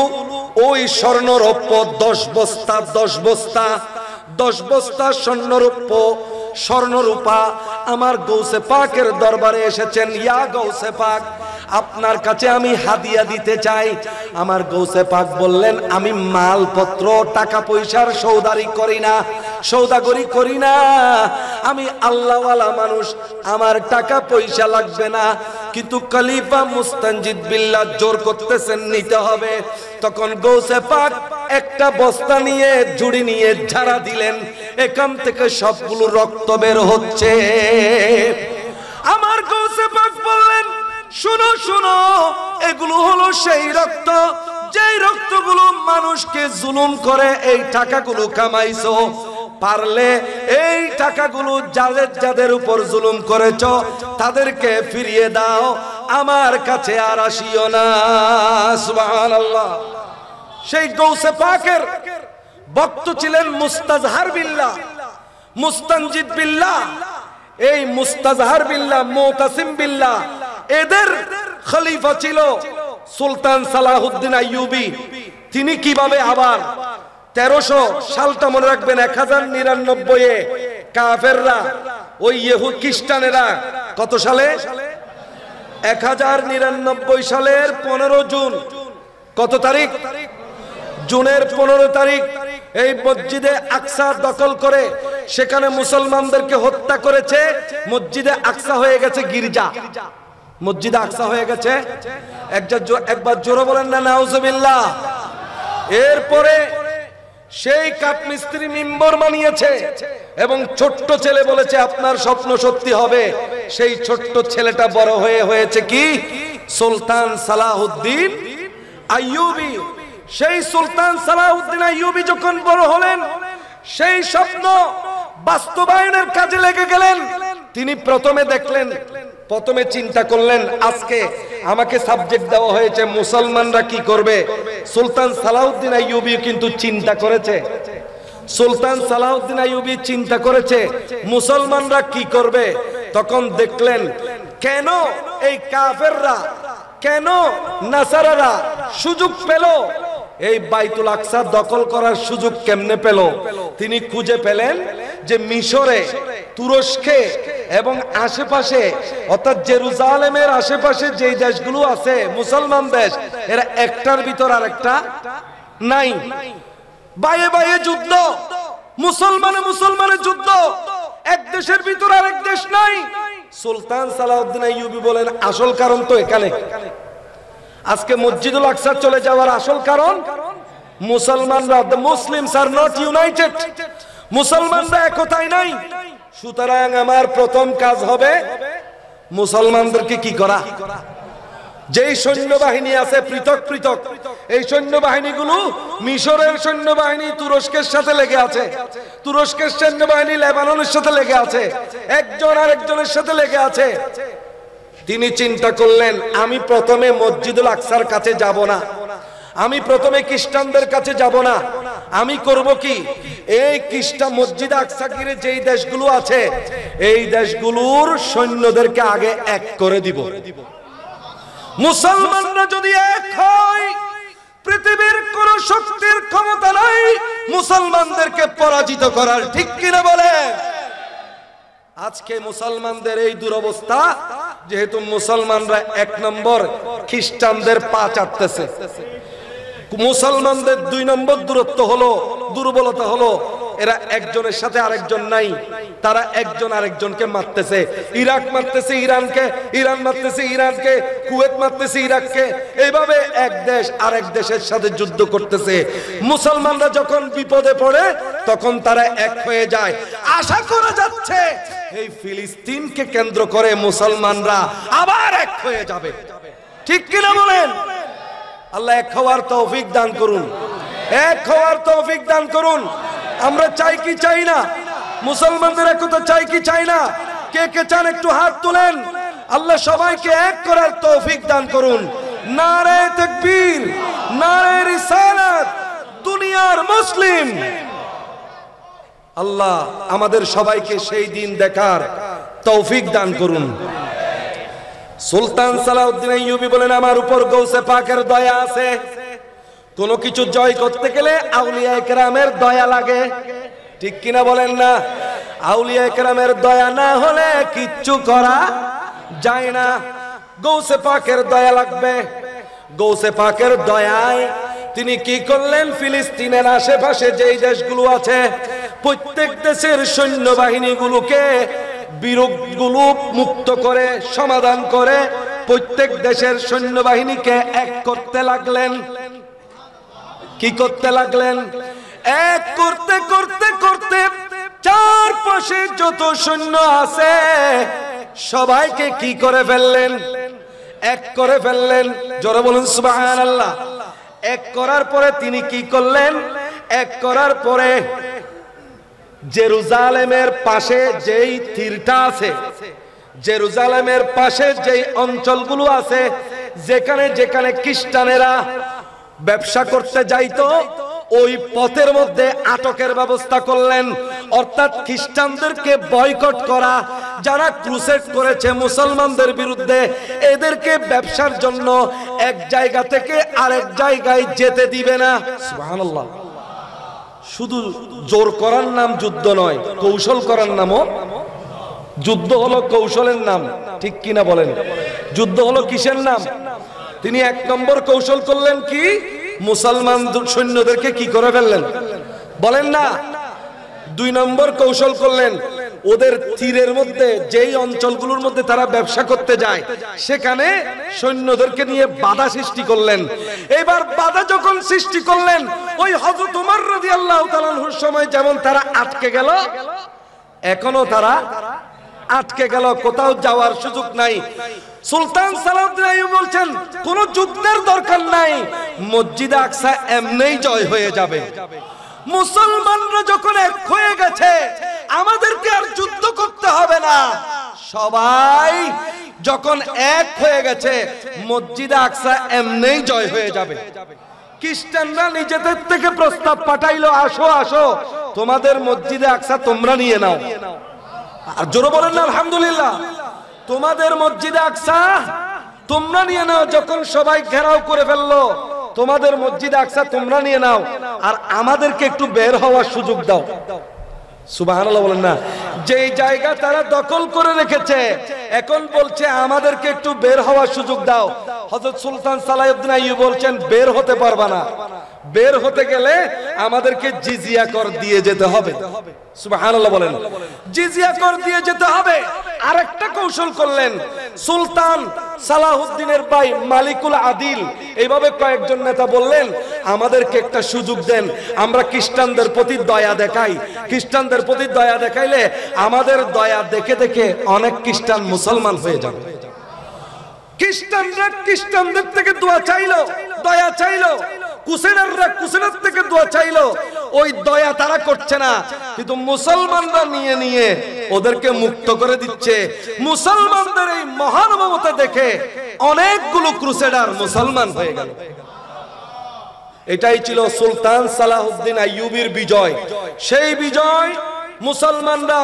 ওই স্বর্ণরৌপ্য 10 বস্তা 10 বস্তা 10 বস্তা স্বর্ণরূপা আমার গৌসে পাকের দরবারে এসেছেন। ইয়া গৌসে পাক, আপনার কাছে আমি হাদিয়া দিতে চাই। আমার গৌসে পাক বললেন, আমি মালপত্র টাকা পয়সার সৌদাগরি করি না, আমি আল্লাহওয়ালা মানুষ, আমার টাকা পয়সা লাগবে না। কিন্তু খলিফা মুস্তানজিদ বিল্লাহ জোর করতেছেন নিতে হবে। তখন গৌসে পাক একটা বস্তা নিয়ে ঝুড়ি নিয়ে ঝাড়া দিলেন, এখান থেকে সবগুলো রক্ত বের হচ্ছে। আমার গৌসে পাক বললেন, শুনো শুনো, এগুলো হলো সেই রক্ত, যেই রক্তগুলো মানুষকে জুলুম করে এই টাকাগুলো কামাইছো। পারলে এই টাকাগুলো যাদের উপর জুলুম করেছো তাদেরকে ফিরিয়ে দাও, আমার কাছে আর আসিও না। সুবহানাল্লাহ। সেই গৌসে পাকের ভক্ত ছিলেন মুস্তাজহার বিল্লাহ, মুস্তানজিদ বিল্লাহ। এই মুস্তাজহার বিল্লাহ, মুতাসিম বিল্লাহ, এদের খলিফা ছিল সুলতান সালাহুদ্দিন আইয়ুবী। তিনি কিভাবে আবার 1300 সালটা মনে রাখবেন, 1099 কাফেররা ওই ইহুদ খ্রিস্টানেরা কত সালে? 1099 সালের 15 জুন। কত তারিখ? জুনের 15 তারিখ এই মসজিদে আকসা দখল করে সেখানে মুসলমানদেরকে হত্যা করেছে। মসজিদে আকসা হয়ে গেছে গির্জা, মসজিদে আকসা হয়ে গেছে। একবার জোরে বলেন না নাউজুবিল্লাহ। এরপরে সেই কাঠমিস্ত্রি মিম্বর বানিয়েছে এবং ছোট্ট ছেলে বলেছে আপনার স্বপ্ন সত্যি হবে। সেই ছোট্ট ছেলেটা বড় হয়েছে কি? সুলতান সালাহুদ্দিন আইয়ুবী। সেই সুলতান সালাহুদ্দিন আইয়ুবী যখন বড় হলেন, সেই স্বপ্ন বাস্তবায়নের কাজে লেগে গেলেন। তিনি প্রথমে চিন্তা করলেন, আজকে আমাকে সাবজেক্ট দেওয়া হয়েছে মুসলমানরা কি করবে। সুলতান সালাহুদ্দিন আইয়ুবী কিন্তু চিন্তা করেছে, সুলতান সালাহুদ্দিন আইয়ুবী চিন্তা করেছে মুসলমানরা কি করবে। তখন দেখলেন কেন এই কাফেররা, কেন নাসারারা সুযোগ পেল, এই বাইতুল আকসা দখল করার সুযোগ কেমনে পেল? তিনি খুঁজে পেলেন যে মিশরে, তুরস্কে এবং আশেপাশে অর্থাৎ জেরুজালেমের আশেপাশে যেই দেশগুলো আছে মুসলমান দেশ, এরা একটার ভিতর আরেকটা নাই। বাইয়ে বাইয়ে যুদ্ধ, মুসলমানের যুদ্ধ, এক দেশের ভিতর আরেক দেশ নাই। সুলতান সালাহুদ্দিন আইয়ুবী বলেন আসল কারণ তো এখানে। আজকে মসজিদুল আকসা চলে যাওয়ার আসল কারণ মুসলমানরা, the Muslims are not united, মুসলমানরা একতাই নাই। সুতরাং আমার প্রথম কাজ হবে মুসলমানদেরকে কি করা। যেই সৈন্যবাহিনী আছে পৃথক পৃথক, এই সৈন্যবাহিনীগুলো মিশরের সৈন্যবাহিনী তুরস্কের সাথে লেগে আছে, তুরস্কের সৈন্যবাহিনী লেবাননের সাথে লেগে আছে, একজন আরেকজনের সাথে লেগে আছে। তিনি চিন্তা করলেন আমি প্রথমে মসজিদুল আকসার কাছে যাব না, আমি প্রথমে খ্রিস্টানদের কাছে যাব না। আমি করব কি, এই খ্রিস্টান মসজিদ আকসা ঘিরে যেই দেশগুলো আছে এই দেশগুলোর সৈন্যদেরকে আগে এক করে দিব। মুসলমানরা যদি এক হয় পৃথিবীর কোন শক্তির ক্ষমতা নাই মুসলমানদেরকে পরাজিত করার। ঠিক কিনা বলে? আজকে মুসলমানদের এই দুরবস্থা, যেহেতু মুসলমানরা 1 নম্বর খ্রিস্টানদের পা চাটতেছে, মুসলমানদের 2 নম্বর দুর্বলতা হলো এরা একজনের সাথে আরেকজন নাই, তারা একজন আরেকজনকে মারতেছে। ইরাক মারতেছে ইরানকে, ইরান মারতেছে ইরানকে, কুয়েত মারতেছে ইরাককে, এইভাবে এক দেশ আরেক দেশের সাথে যুদ্ধ করতেছে। মুসলমানরা যখন বিপদে পড়ে তখন তারা এক হয়ে যায়। আশা করা যাচ্ছে এই ফিলিস্তিনকে কেন্দ্র করে মুসলমানরা আবার এক হয়ে যাবে। ঠিক কিনা বলেন? আল্লাহ এক হওয়ার তৌফিক দান করুন, এক হওয়ার তৌফিক দান করুন। আমরা চাই কি চাই না? মুসলমানদের একতা চাই কি চাই না? কে কে চান একটু হাত তুলেন। আল্লাহ সবাইকে এক করার তৌফিক দান করুন। নারে তাকবীর, নারে রিসালাত, দুনিয়ার মুসলিম। আল্লাহ আমাদের সবাইকে সেই দিন দেখার তৌফিক দান করুন। সুলতান সালাউদ্দিন আইয়ুবী বলেন, আমার উপর গৌসে পাকের দয়া আছে। কোনো কিছু জয় করতে গেলে আউলিয়ায়ে কেরামের দয়া লাগে, ঠিক কিনা বলেন না? আউলিয়ায়ে কেরামের দয়া না হলে কিচ্ছু করা যায় না। গৌসে পাকের দয়া লাগবে। গৌসে পাকের দয়ায় তিনি কি করলেন? ফিলিস্তিনের আশেপাশে যেই দেশগুলো আছে প্রত্যেক দেশের সৈন্যবাহিনীগুলোকে বিরোধগুলো মুক্ত করে, সমাধান করে প্রত্যেক দেশের সৈন্যবাহিনীকে এক করতে লাগলেন। কি করতে লাগলেন? এক করতে করতে করতে চারপাশে যত সৈন্য আছে সবাইকে কি করে ফেললেন? এক করে ফেললেন। জোরে বলুন সুবহানাল্লাহ। এক করার পরে তিনি কি করলেন? এক করার পরে জেরুজালেমের পাশে যেই তীরটা আছে, জেরুজালেমের পাশে যেই অঞ্চলগুলো আছে, যেখানে যেখানে খ্রিস্টানেরা ব্যবসা করতে যাইতো, ওই পথের মধ্যে আটকের ব্যবস্থা করলেন। অর্থাৎ খ্রিস্টানদেরকে বয়কট করা, যারা ক্রুসেড করেছে মুসলমানদের বিরুদ্ধে, এদেরকে ব্যবসার জন্য এক জায়গা থেকে আরেক জায়গায় যেতে দিবে না। সুবহানাল্লাহ। শুধু জোর করার নাম যুদ্ধ নয়, কৌশল করার নামও যুদ্ধ। হলো কৌশলের নাম, ঠিক কিনা বলেন? যুদ্ধ হলো কিসের নাম? তিনি এক নম্বর কৌশল করলেন কি? মুসলমান সৈন্যদেরকে কি করে ফেললেন? বলেন না। দুই নম্বর কৌশল করলেন, ওদের তীরের মধ্যে যেই অঞ্চলগুলোর মধ্যে তারা ব্যবসা করতে যায় সেখানে সৈন্যদেরকে নিয়ে বাধা সৃষ্টি করলেন। এবার বাধা যখন সৃষ্টি করলেন, ওই হযরত ওমর রাদিয়াল্লাহু তাআলা আনহুর সময় যেমন তারা আটকে গেল, এখনো তারা আটকে গেল, কোথাও যাওয়ার সুযোগ নাই। সুলতান সালাউদ্দিন আইয়ুবী বলছেন, কোন যুদ্ধের দরকার নাই, মসজিদে আকসা এমনিই জয় হয়ে যাবে। মুসলমানরা যখন এক হয়ে গেছে, আমাদেরকে আর যুদ্ধ করতে হবে না। সবাই যখন এক হয়ে গেছে, মসজিদে আকসা এমনিই জয় হয়ে যাবে। খ্রিস্টানরা নিজেদের থেকে প্রস্তাব পাঠাইলো, আসো আসো, তোমাদের মসজিদে আকসা তোমরা নিয়ে নাও। আর জোরে বলেন না আলহামদুলিল্লাহ। তোমাদের মসজিদে আকসা তোমরা নিয়ে নাও। যখন সবাই ঘেরাও করে ফেললো, তোমাদের মসজিদে আকসা তোমরা নিয়ে নাও, আর আমাদেরকে একটু বের হওয়ার সুযোগ দাও। সুবহানাল্লাহ বলেন না। যেই জায়গা তারা দখল করে রেখেছে, এখন বলছে আমাদেরকে একটু বের হওয়ার সুযোগ দাও। হযরত সুলতান সালাউদ্দিন আইয়ুবী বলছেন, বের হতে পারবা না। বের হতে গেলে আমাদেরকে জিজিয়া কর দিয়ে যেতে হবে। সুবহানাল্লাহ বলেন। জিজিয়া কর দিয়ে যেতে হবে। আরেকটা কৌশল করলেন সুলতান সালাউদ্দিনের ভাই মালিকুল আদিল। এইভাবে কয়েকজন নেতা বললেন, আমাদেরকে একটা সুযোগ দেন, আমরা খ্রিস্টানদের প্রতি দয়া দেখাই। খ্রিস্টানদের প্রতি দয়া দেখাইলে আমাদের দয়া দেখে দেখে অনেক খ্রিস্টান মুসলমান হয়ে যাবে। খ্রিস্টানরা খ্রিস্টানদের থেকে দোয়া চাইলো, দয়া চাইলো। কুসেনাররা কুসেনার থেকে দোয়া চাইলো, ওই দয়া তারা করছে না, কিন্তু মুসলমানরা নিয়ে নিয়ে ওদেরকে মুক্ত করে দিচ্ছে। মুসলমানদের এই মহানুভবতা দেখে অনেকগুলো ক্রুসেডার মুসলমান হয়ে গেল। এটাই ছিল সুলতান সালাউদ্দিন আইয়ুবীর বিজয়। সেই বিজয় মুসলমানরা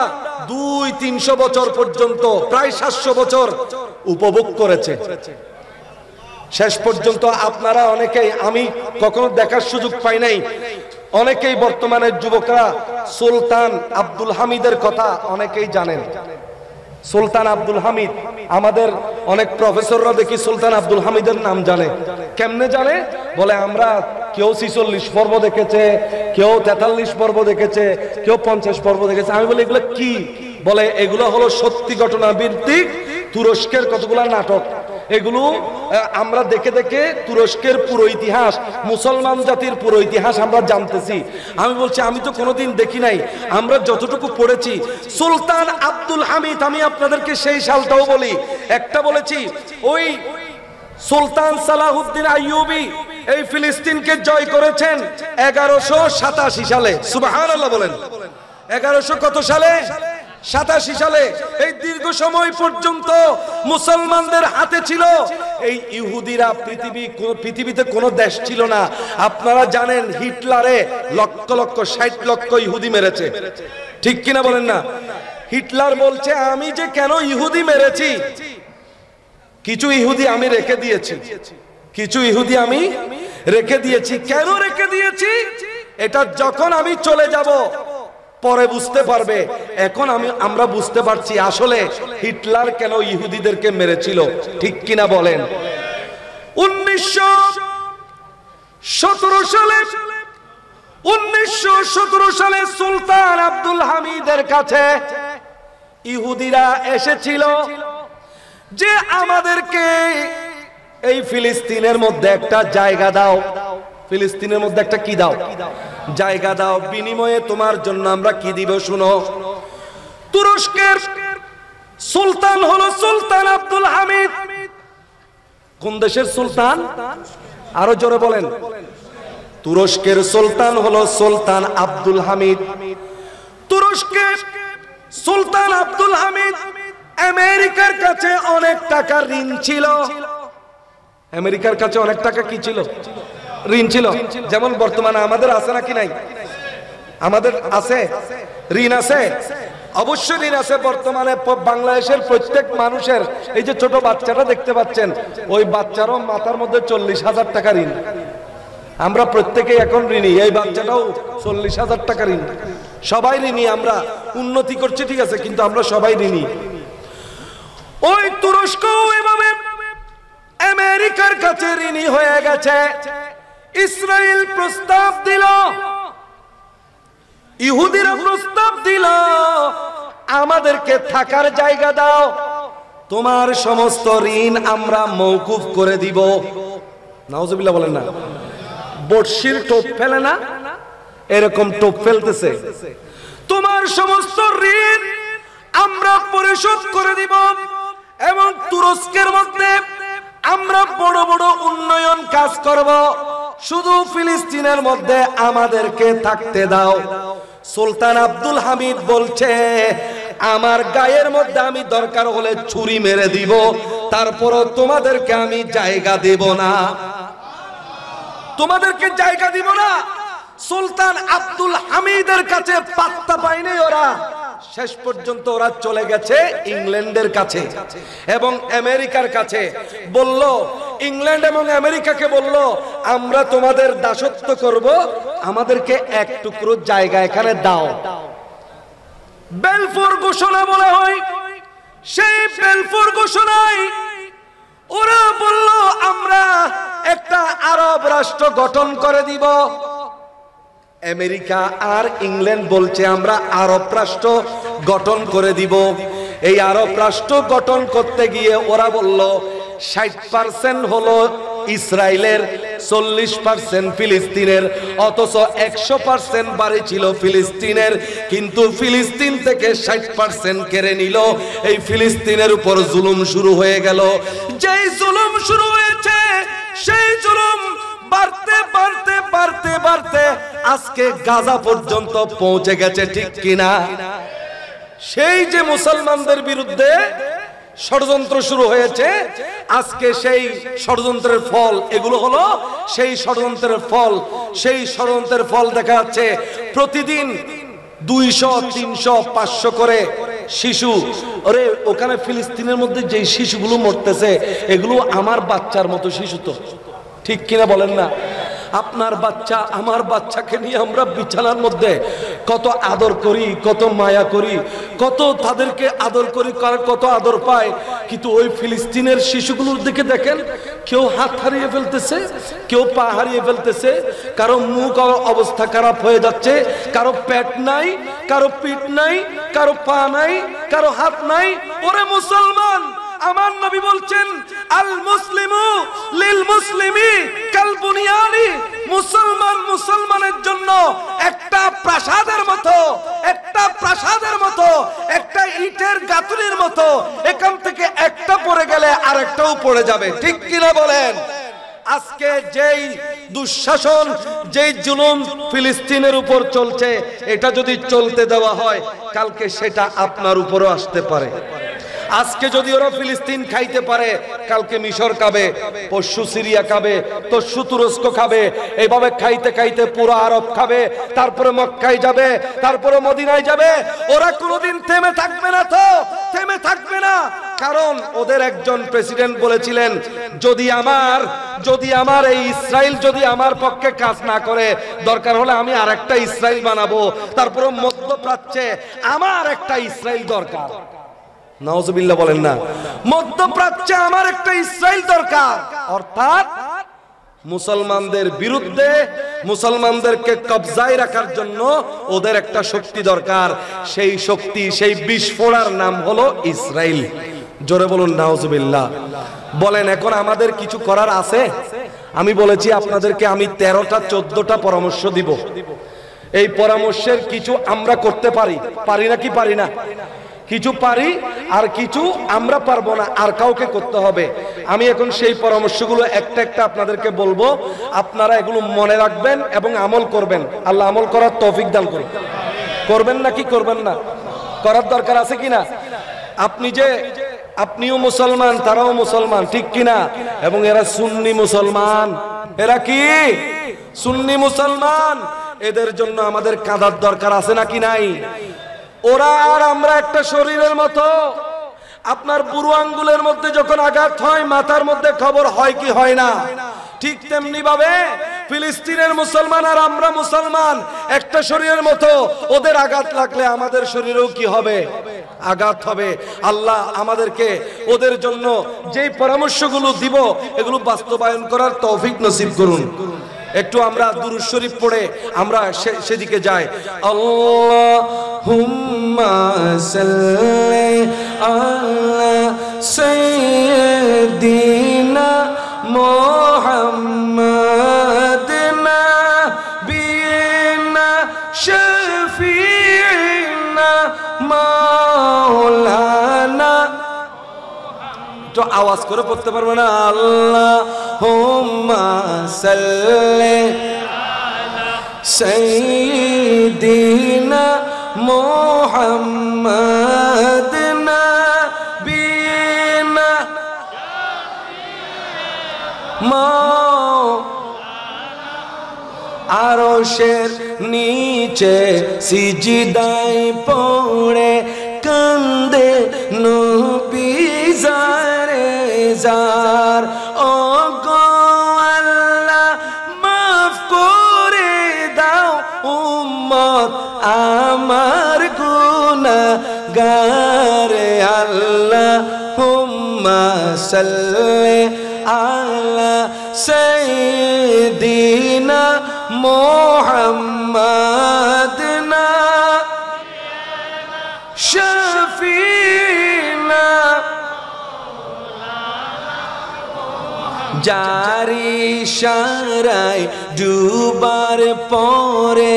200-300 বছর পর্যন্ত, প্রায় 700 বছর উপভোগ করেছে। শেষ পর্যন্ত আপনারা অনেকেই, আমি কখনো দেখার সুযোগ পাই নাই, অনেকেই বর্তমানের যুবকরা সুলতান আব্দুল হামিদের কথা অনেকেই জানেন। সুলতান আব্দুল হামিদ, আমাদের অনেক প্রফেসররা দেখি সুলতান আব্দুল হামিদের নাম জানে। কেমনে জানে? বলে আমরা কেউ 46 পর্ব দেখেছে, কেউ 43 পর্ব দেখেছে, কেউ 50 পর্ব দেখেছে। আমি বলি এগুলো কি? বলে এগুলো হলো সত্যি ঘটনা ভিত্তিক তুরস্কের কতগুলা নাটক। এগুলো আমরা দেখে দেখে তুরস্কের পুরো ইতিহাস, মুসলমান জাতির পুরো ইতিহাস আমরা জানতেছি। আমি বলছি আমি তো কোনোদিন দেখি নাই, আমরা যতটুকু পড়েছি। সুলতান আব্দুল হামিদ, আমি আপনাদেরকে সেই সালটাও বলি, একটা বলেছি, ওই সুলতান সালাহুদ্দিন আইয়ুবী এই ফিলিস্তিনকে জয় করেছেন 1187 সালে। সুবহানাল্লাহ বলেন। 1100 কত সালে? 87 সালে। এই দীর্ঘ সময় পর্যন্ত মুসলমানদের হাতে ছিল। এই ইহুদিরা পৃথিবীতে কোনো দেশ ছিল না। আপনারা জানেন হিটলারে লক্ষ লক্ষ 60 লক্ষ ইহুদি মেরেছে, ঠিক কিনা বলেন না? হিটলার বলছে আমি যে কেন ইহুদি মেরেছি, কিছু ইহুদি আমি রেখে দিয়েছি, কিছু ইহুদি আমি রেখে দিয়েছি। কেন রেখে দিয়েছি এটা যখন আমি চলে যাব পরে বুঝতে পারবে। এখন আমরা বুঝতে পারছি আসলে হিটলার কেন ইহুদিদেরকে মেরেছিল, ঠিক কিনা বলেন? 1917 সালে সুলতান আব্দুল হামিদের কাছে ইহুদিরা এসেছিল যে আমাদেরকে এই ফিলিস্তিনের মধ্যে একটা জায়গা দাও, ফিলিস্তিনের মধ্যে একটা কি দাও? জায়গা দাও, বিনিময়ে তোমার জন্য আমরা কি দিব শুনো। তুরস্কের সুলতান হলো সুলতান আব্দুল হামিদ। কোন দেশের সুলতান? আরো জোরে বলেন। তুরস্কের সুলতান হলো সুলতান আব্দুল হামিদ। তুরস্কের সুলতান আব্দুল হামিদ আমেরিকার কাছে অনেক টাকা ঋণ ছিল। আমেরিকার কাছে অনেক টাকা কি ছিল? ঋণ ছিল। যেমন বর্তমানে আমাদের আছে নাকি নাই? আমাদের আছে, ঋণ আছে, অবশ্যই ঋণ আছে। বর্তমানে বাংলাদেশের প্রত্যেক মানুষের, এই যে ছোট বাচ্চাটা দেখতে পাচ্ছেন, ওই বাচ্চারও মাথার মধ্যে 40,000 টাকা ঋণ। আমরা প্রত্যেকেই এখন ঋণী। এই বাচ্চাটাও 40,000 টাকা ঋণ। সবাই ঋণী। আমরা উন্নতি করছি ঠিক আছে, কিন্তু আমরা সবাই ঋণী। ওই তুরস্ক এভাবে আমেরিকার কাছে ঋণী হয়ে গেছে। ইসরায়েল প্রস্তাব দিল, ইহুদিরা প্রস্তাব দিল আমাদেরকে থাকার জায়গা দাও, তোমার সমস্ত ঋণ আমরা মওকুফ করে দিব। নাউজুবিল্লাহ বলেন না। বর্ষির টোপ ফেলে না, এরকম টোপ ফেলতেছে। তোমার সমস্ত ঋণ আমরা পরিশোধ করে দিব এবং তুরস্কের মধ্যে আমরা বড় বড় উন্নয়ন কাজ করব, শুধু ফিলিস্তিনের মধ্যে আমাদেরকে থাকতে দাও। সুলতান আব্দুল হামিদ বলছে আমার গায়ের মধ্যে আমি দরকার হলে ছুরি মেরে দিব, তারপরও তোমাদেরকে আমি জায়গা দেব না, তোমাদেরকে জায়গা দিব না। সুলতান আব্দুল হামিদের কাছে পাত্তা পায়নি ওরা। শেষ পর্যন্ত ওরা চলে গেছে ইংল্যান্ডের কাছে এবং আমেরিকার কাছে। বলল, ইংল্যান্ড এবং আমেরিকাকে বলল আমরা তোমাদের দাসত্ব করব, আমাদেরকে এক টুকরো জায়গা এখানে দাও। বেলফোর ঘোষণা বলা হয়। সেই বেলফোর ঘোষণায় ওরা বলল আমরা একটা আরব রাষ্ট্র গঠন করে দিব। আমেরিকা আর ইংল্যান্ড বলছে আমরা আরব রাষ্ট্র গঠন করে দিব। এই আরব রাষ্ট্র গঠন করতে গিয়ে ওরা বলল 60% হলো ইসরায়েলের, 40% ফিলিস্তিনের, অথচ 100% বাড়ি ছিল ফিলিস্তিনের। কিন্তু ফিলিস্তিন থেকে 60% কেড়ে নিল। এই ফিলিস্তিনের উপর জুলুম শুরু হয়ে গেল। যেই জুলুম শুরু হয়েছে সেই জুলুম বাড়তে বাড়তে বাড়তে বাড়তে আজকে গাজা পর্যন্ত পৌঁছে গেছে, ঠিক কিনা? সেই যে মুসলমানদের বিরুদ্ধে ষড়যন্ত্র শুরু হয়েছে, আজকে সেই ষড়যন্ত্রের ফল এগুলো হলো সেই ষড়যন্ত্রের ফল। সেই ষড়যন্ত্রের ফল দেখা যাচ্ছে প্রতিদিন 200, 300, 500 করে শিশু। আরে ওখানে ফিলিস্তিনের মধ্যে যে শিশুগুলো মরতেছে এগুলো আমার বাচ্চার মতো শিশু, তো ঠিক কিনা বলেন না? আপনার বাচ্চা আমার বাচ্চাকে নিয়ে আমরা বিছানার মধ্যে কত আদর করি, কত মায়া করি, কত তাদেরকে আদর করি, কত আদর পায়। কিন্তু ওই ফিলিস্তিনের শিশুগুলোর দিকে দেখেন, কেউ হাত হারিয়ে ফেলতেছে, কেউ পা হারিয়ে ফেলতেছে, কারো মুখ অবস্থা খারাপ হয়ে যাচ্ছে, কারো পেট নাই, কারো পিঠ নাই, কারো পা নাই, কারো হাত নাই। ওরে মুসলমান, আমার নবী বলছেন আল মুসলিমু লিল মুসলিমি কাল বুনিয়ানি। মুসলমান মুসলমানের জন্য একটা প্রাসাদের মতো, একটা প্রাসাদের মতো, একটা ইটের গাঁথুনির মতো। এখান থেকে একটা পড়ে গেলে আরেকটা আরেকটাও পড়ে যাবে, ঠিক কিনা বলেন? আজকে যেই দুঃশাসন, যেই জুলুম ফিলিস্তিনের উপর চলছে, এটা যদি চলতে দেওয়া হয় কালকে সেটা আপনার উপরও আসতে পারে। আজকে যদি ওরা ফিলিস্তিন খাইতে পারে, কালকে মিশর খাবে, পরশু সিরিয়া খাবে, তরশু তুরস্ক খাবে, এইভাবে খাইতে খাইতে পুরো আরব খাবে, তারপরে মক্কায় যাবে, তারপরে মদিনায় যাবে। ওরা কোনোদিন থেমে থাকবে না, তো থেমে থাকবে না। কারণ ওদের একজন প্রেসিডেন্ট বলেছিলেন, যদি আমার এই ইসরায়েল যদি আমার পক্ষে কাজ না করে, দরকার হলে আমি আরেকটা ইসরায়েল বানাবো, তারপরে মধ্যপ্রাচ্যে আমার একটা ইসরায়েল দরকার। নাউজুবিল্লাহ বলেন না? মধ্যপ্রাচ্যে আমার একটা ইসরায়েল দরকার। অর্থাৎ মুসলমানদের বিরুদ্ধে, মুসলমানদেরকে কবজায় রাখার জন্য ওদের একটা শক্তি দরকার। সেই শক্তি, সেই বিস্ফোরার নাম হলো ইসরায়েল। জোরে বলুন নাউজুবিল্লাহ। বলেন এখন আমাদের কিছু করার আছে? আমি বলেছি আপনাদেরকে আমি 13টা 14টা পরামর্শ দিব। এই পরামর্শের কিছু আমরা করতে পারি নাকি পারি না? কিছু পারি আর কিছু আমরা পারবো না, আর কাউকে করতে হবে। আমি এখন সেই পরামর্শগুলো একটা একটা আপনাদেরকে বলবো, আপনারা এগুলো মনে রাখবেন এবং আমল করবেন। আল্লাহ আমল করার তৌফিক দান করুন। করবেন নাকি করবেন না? করার দরকার আছে কিনা? আপনিও মুসলমান, তারাও মুসলমান, ঠিক কিনা? এবং এরা সুন্নি মুসলমান। এরা কি সুন্নি মুসলমান? এদের জন্য আমাদের কাঁদার দরকার আছে নাকি নাই? ওরা আর আমরা একটা শরীরের মতো। আপনার বুড়ো আঙ্গুলের মধ্যে যখন আঘাত হয়, মাথার মধ্যে খবর হয় কি হয় না? ঠিক তেমনি ভাবে ফিলিস্তিনের মুসলমান আর আমরা মুসলমান একটা শরীরের মতো। ওদের আঘাত লাগলে আমাদের শরীরেও কি হবে? আঘাত হবে। আল্লাহ আমাদেরকে ওদের জন্য যেই পরামর্শগুলো দিব এগুলো বাস্তবায়ন করার তৌফিক নসিব করুন। একটু আমরা দুরূদ শরীফ পড়ে আমরা সেদিকে যাই। আল্লাহুম্মা সাল্লি আলা সাইয়্যিদিনা মুহাম্মাদ নাবিয়িনা শাফিঈনা মাওলানা। তো আওয়াজ করে পড়তে পারবে না? আল্লাহুম্মা সাল্লি আলা সাইয়্যিদিনা মুহাম্মাদ নাবিয়িনা আরশের নিচে সিজদায় পড়ে কান্দে নবী জারে জার। ও গো আল্লাহ মাফ করে দাও উম্মত আমার গুনাহগার। আল্লাহুম্মা সাল্লি আলা সাইয়্যিদিনা মুহাম্মাদ শাফিঈনা। জারি ইশারায় ডুবার পরে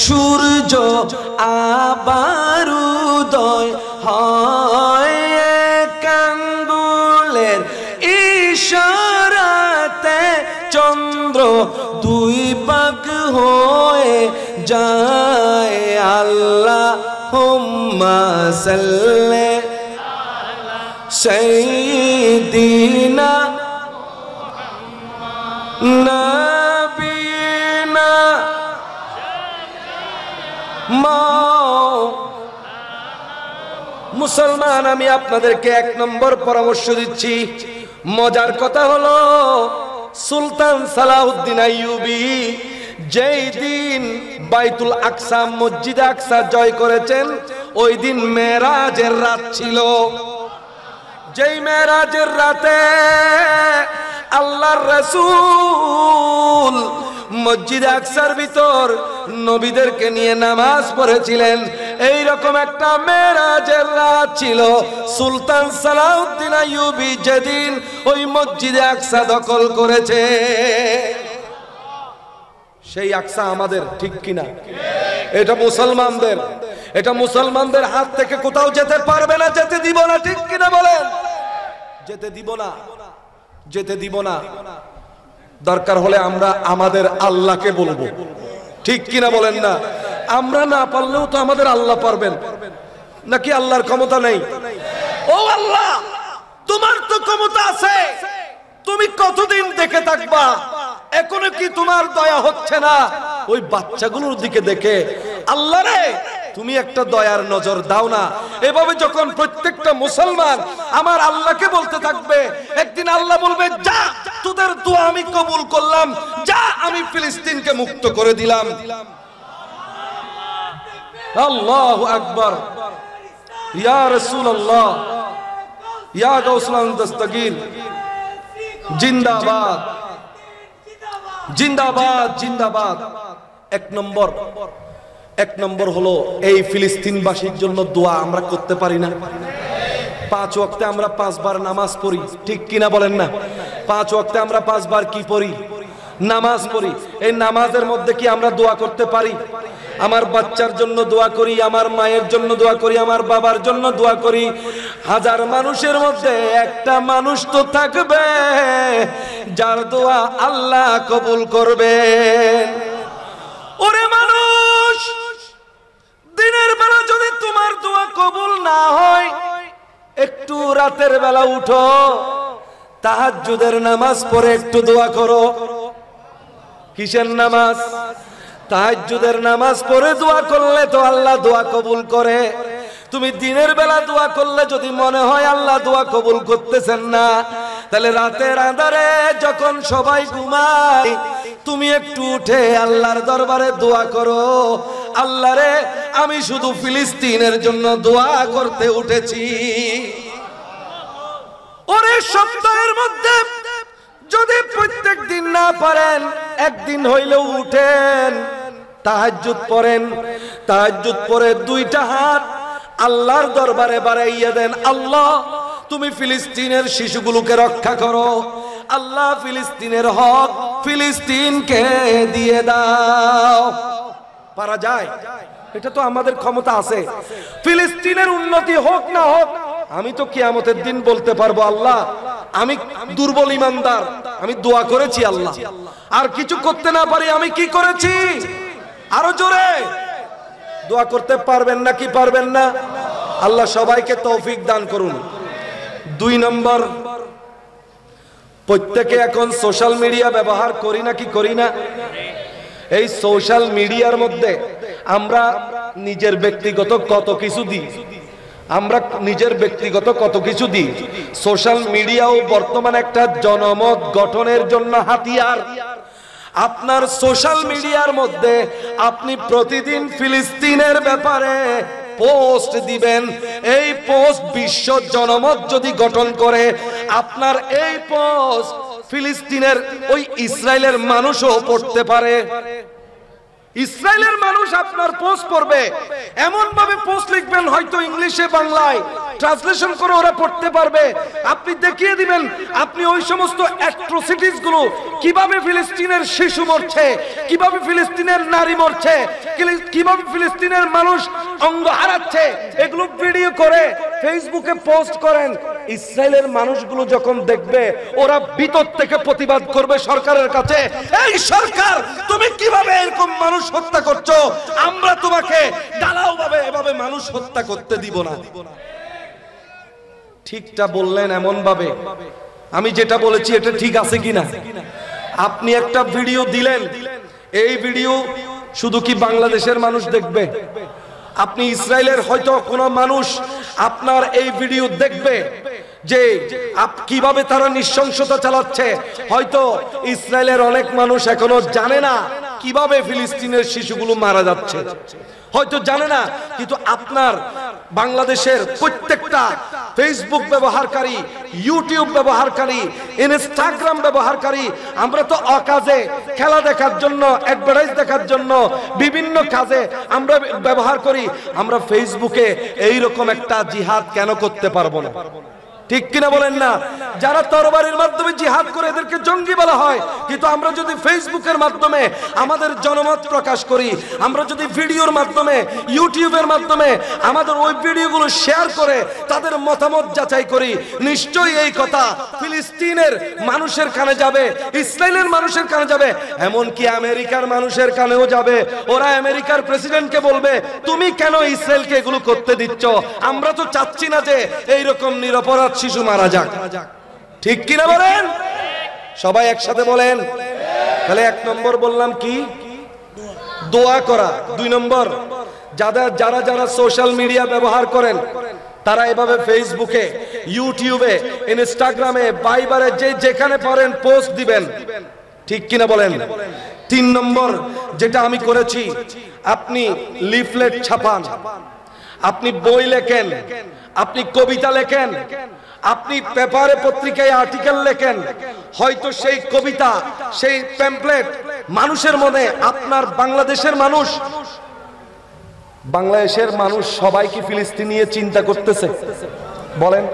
সূর্য আবার উদয় হয়। এক আঙ্গুলের ইশারাতে চন্দ্র দুই ভাগ হয়ে যায়। আল্লাহুম্মা সাল্লি আলা সাইয়্যিদিনা নাবিয়িনা মুসলমান, আমি আপনাদেরকে 1 নম্বর পরামর্শ দিচ্ছি। মজার কথা হলো সুলতান সালাউদ্দিন আইয়ুবী যেই দিন বাইতুল আকসা, মসজিদে আকসা জয় করেছেন, ওই দিন মেরাজের রাত ছিল। যেই মেরাজের রাতে আল্লাহর রাসূল মসজিদে আকসার ভিতর নবীদেরকে নিয়ে নামাজ পড়েছিলেন, এই রকম একটা মেরাজের রাত ছিল। সুলতান সালাউদ্দিন আইয়ুবী যেদিন ওই মসজিদে আকসা দখল করেছে, সেই আকসা আমাদের, ঠিক কিনা? এটা মুসলমানদের, এটা মুসলমানদের হাত থেকে কোথাও যেতে পারবে না, যেতে দিব না, ঠিক কিনা বলেন? যেতে দিব না। যেতে দিব না। দরকার হলে আমরা আমাদের আল্লাহকে বলবো, ঠিক কিনা বলেন না? আমরা না পারলেও তো আমাদের আল্লাহ পারবেন, নাকি আল্লাহর ক্ষমতা নেই? ও আল্লাহ, তোমার তো ক্ষমতা আছে, তুমি কতদিন দেখে থাকবা? এখনো কি তোমার দয়া হচ্ছে না ওই বাচ্চাগুলোর দিকে দেখে? আল্লাহ রে, তুমি একটা দয়ার নজর দাও না। এভাবে যখন প্রত্যেকটা মুসলমান আমার আল্লাহকে বলতে থাকবে, একদিন আল্লাহ বলবে, যা, তোদের দোয়া আমি কবুল করলাম, যা, আমি ফিলিস্তিনকে মুক্ত করে দিলাম। আল্লাহু আকবার, ইয়া রাসূলুল্লাহ, ইয়া গাউসুল দস্তগীর, জিন্দাবাদ, জিন্দাবাদ, জিন্দাবাদ। এক নম্বর হলো এই ফিলিস্তিনবাসীর জন্য দোয়া আমরা করতে পারি না? 5 ওয়াক্তে আমরা 5 বার নামাজ পড়ি, ঠিক কিনা বলেন না? 5 ওয়াক্তে আমরা 5 বার কি পড়ি? নামাজ পড়ি। এই নামাজের মধ্যে কি আমরা দোয়া করতে পারি? আমার বাচ্চার জন্য দোয়া করি, আমার মায়ের জন্য দোয়া করি, আমার বাবার জন্য দোয়া করি। 1000 মানুষের মধ্যে একটা মানুষ তো থাকবে যার দোয়া আল্লাহ কবুল করবে। ওরে মানুষ, দিনের বেলা যদি তোমার দোয়া কবুল না হয়, একটু রাতের বেলা উঠো, তাহাজ্জুদের নামাজ পড়ে একটু দোয়া করো। কিসের নামাজ? তাহাজ্জুদের নামাজ পড়ে দোয়া করলে তো আল্লাহ দোয়া কবুল করে। তুমি দিনের বেলা দোয়া করলে যদি মনে হয় আল্লাহ দোয়া কবুল করতেছেন না, তাহলে রাতের আঁধারে যখন সবাই ঘুমায়, তুমি একটু উঠে আল্লাহর দরবারে দোয়া করো, আল্লাহ রে, আমি শুধু ফিলিস্তিনের জন্য দোয়া করতে উঠেছি। ওরে সপ্তাহের মধ্যে যদি প্রত্যেক দিন না পারেন, একদিন হইলেও উঠেন, তাহাজ্জুদ পড়েন। তাহাজ্জুদ পড়ে 2টা হাত আল্লাহর দরবারে বাড়াইয়া দেন, আল্লাহ তুমি ফিলিস্তিনের শিশুগুলোকে রক্ষা করো, আল্লাহ ফিলিস্তিনের হক ফিলিস্তিনকে দিয়ে দাও। পারা যায়? এটা তো আমাদের ক্ষমতা আছে। ফিলিস্তিনের উন্নতি হোক না হোক, আমি তো কিয়ামতের দিন বলতে পারবো, আল্লাহ আমি দুর্বল ইমানদার, আমি দোয়া করেছি, আল্লাহ আর কিছু করতে না পারি, আমি কি করেছি? আরো জোরে দোয়া করতে পারবেন না কি পারবেন না? আল্লাহ সবাইকে তৌফিক দান করুন। 2 নম্বর, প্রত্যেকে এখন সোশ্যাল মিডিয়া ব্যবহার করি না কি করি না? এই সোশ্যাল মিডিয়ার মধ্যে আমরা নিজের ব্যক্তিগত কত কিছু দিই, আমরা নিজের ব্যক্তিগত কত কিছু দিই। সোশ্যাল মিডিয়াও বর্তমানে একটা জনমত গঠনের জন্য হাতিয়ার। আপনার সোশ্যাল মিডিয়ার মধ্যে আপনি প্রতিদিন ফিলিস্তিনের ব্যাপারে পোস্ট দিবেন, এই পোস্ট বিশ্ব জনমত যদি গঠন করে, আপনার এই পোস্ট ফিলিস্তিনের ওই ইসরায়েলের মানুষও পড়তে পারে। ইসরায়েলের মানুষ আপনার পোস্ট পড়বে, এমন ভাবে পোস্ট লিখবেন, হয়তো ইংলিশে বাংলায় ট্রান্সলেশন করে ওরা পড়তে পারবে। আপনি দেখিয়ে দিবেন আপনি ওই সমস্ত অ্যাট্রোসিটিস গুলো, কিভাবে ফিলিস্তিনের শিশু মরছে, কিভাবে ফিলিস্তিনের নারী মরছে, কিভাবে ফিলিস্তিনের মানুষ অঙ্গ হারাচ্ছে, এগুলো ভিডিও করে ফেসবুকে পোস্ট করেন। ইসরায়েলের মানুষগুলো যখন দেখবে, ওরা ভিতর থেকে প্রতিবাদ করবে সরকারের কাছে, এই সরকার তুমি কিভাবে এরকম মানুষ হত্যা করছো, আমরা তোমাকে ঢালাও ভাবে এভাবে মানুষ হত্যা করতে দিব না। ঠিকটা বললেন এমন ভাবে, আমি যেটা বলেছি এটা ঠিক আছে কিনা? আপনি একটা ভিডিও দিলেন, এই ভিডিও শুধু কি বাংলাদেশের মানুষ দেখবে? আপনি ইসরায়েলের হয়তো কোনো মানুষ আপনার এই ভিডিও দেখবে যে কিভাবে তারা নৃশংসতা চালাচ্ছে। হয়তো ইসরায়েলের অনেক মানুষ এখনো জানে না কিভাবে ফিলিস্তিনের শিশুগুলো মারা যাচ্ছে, হয়তো জানে না। কিন্তু আপনার বাংলাদেশের প্রত্যেকটা ফেসবুক ব্যবহারকারী, ইউটিউব ব্যবহারকারী, ইনস্টাগ্রাম ব্যবহারকারী, আমরা তো অকাজে খেলা দেখার জন্য, অ্যাডভার্টাইজ দেখার জন্য বিভিন্ন কাজে আমরা ব্যবহার করি। আমরা ফেসবুকে এইরকম একটা জিহাদ কেন করতে পারবো না? ঠিক কিনা বলেন না? যারা তরবারির মাধ্যমে জিহাদ করে এদেরকে জঙ্গি বলা হয়, কিন্তু আমরা যদি ফেসবুকের মাধ্যমে আমাদের জনমত প্রকাশ করি, আমরা যদি ভিডিওর মাধ্যমে, ইউটিউবের মাধ্যমে আমাদের ওই ভিডিওগুলো শেয়ার করে তাদের মতামত যাচাই করি, নিশ্চয়ই এই কথা ফিলিস্তিনের মানুষের কানে যাবে, ইসরায়েলের মানুষের কানে যাবে, এমনকি আমেরিকার মানুষের কানেও যাবে। ওরা আমেরিকার প্রেসিডেন্টকে বলবে, তুমি কেন ইসরায়েলকে এগুলো করতে দিচ্ছ? আমরা তো চাচ্ছি না যে এইরকম নিরপরাধ শিশু মারা যাক। ঠিক কিনা বলেন? সবাই একসাথে বলেন। তাহলে 1 নম্বর বললাম কি? দোয়া করা। 2 নম্বর, যারা যারা সোশ্যাল মিডিয়া ব্যবহার করেন তারা এভাবে ফেসবুকে, ইউটিউবে, ইনস্টাগ্রামে, ভাইবারে যেখানে পারেন পোস্ট দিবেন। ঠিক কিনা বলেন? 3 নম্বর যেটা আমি করেছি, আপনি লিফলেট ছাপান, আপনি বই লেখেন, আপনি কবিতা লেখেন, আপনি পেপারে পত্রিকায় আর্টিকেল লেখেন, হয়তো সেই কবিতা, সেই প্যাম্পলেট মানুষের মনে, আপনার বাংলাদেশের মানুষ সবাই কি ফিলিস্তিন নিয়ে চিন্তা করতেছে? বলেন।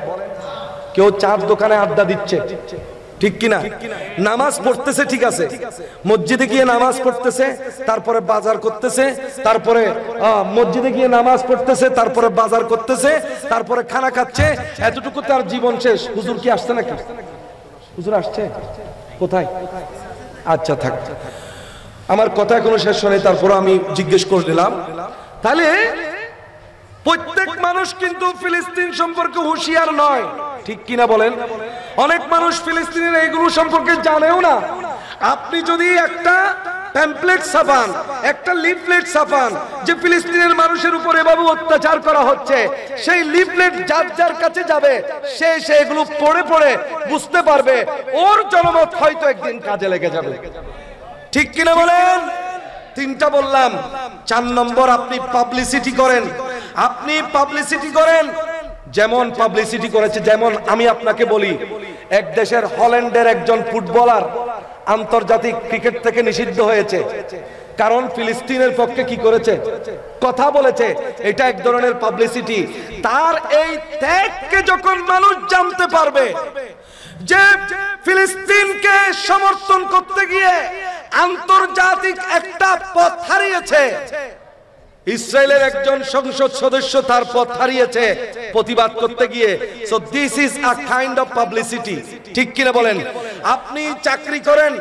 কেউ চার দোকানে আড্ডা দিচ্ছে, ঠিক কিনা? নামাজ পড়তেছে, ঠিক আছে, মসজিদে গিয়ে নামাজ পড়তেছে, তারপরে বাজার করতেছে, তারপরে মসজিদে গিয়ে নামাজ পড়তেছে, তারপরে বাজার করতেছে, তারপরে খানা খাচ্ছে, এতটুকু তার জীবন শেষ। হুজুর কি আসছে নাকি? হুজুর আসছে? কোথায়? আচ্ছা থাক, আমার কথা এখনো শেষ হয়নি, তারপরে আমি জিজ্ঞেস করে দিলাম। তাহলে প্রত্যেক মানুষ কিন্তু ফিলিস্তিন সম্পর্কে হুঁশিয়ার নয়, ঠিক কিনা বলেন? অনেক মানুষ ফিলিস্তিনের এইগুলো সম্পর্কে জানেও না। আপনি যদি একটা প্যাম্পলেট ছাপান, একটা লিফলেট ছাপান যে ফিলিস্তিনের মানুষের উপর এভাবে অত্যাচার করা হচ্ছে, সেই লিফলেট যার যার কাছে যাবে সে এগুলো পড়ে পড়ে বুঝতে পারবে, ওর জনমত হয়তো একদিন কাজে লেগে যাবে। ঠিক কিনা বলেন? 3টা বললাম। 4 নম্বর, আপনি পাবলিসিটি করেন। আপনি পাবলিসিটি করেন, যেমন পাবলিসিটি করেছে, যেমন আমি আপনাকে বলি, এক দেশের হল্যান্ডের একজন ফুটবলার আন্তর্জাতিক ক্রিকেট থেকে নিষিদ্ধ হয়েছে, কারণ ফিলিস্তিনের পক্ষে কি করেছে? কথা বলেছে। এটা এক ধরনের পাবলিসিটি। তার এই ত্যাগকে যখন মানুষ জানতে পারবে যে ফিলিস্তিনকে সমর্থন করতে গিয়ে আন্তর্জাতিক একটা পথ হারিয়েছে, ইসরায়েলের একজন সংসদ সদস্য তার পথ হারিয়েছে প্রতিবাদ করতে গিয়ে, so this is a kind of publicity. ঠিক কিনা বলেন? আপনি চাকরি করেন,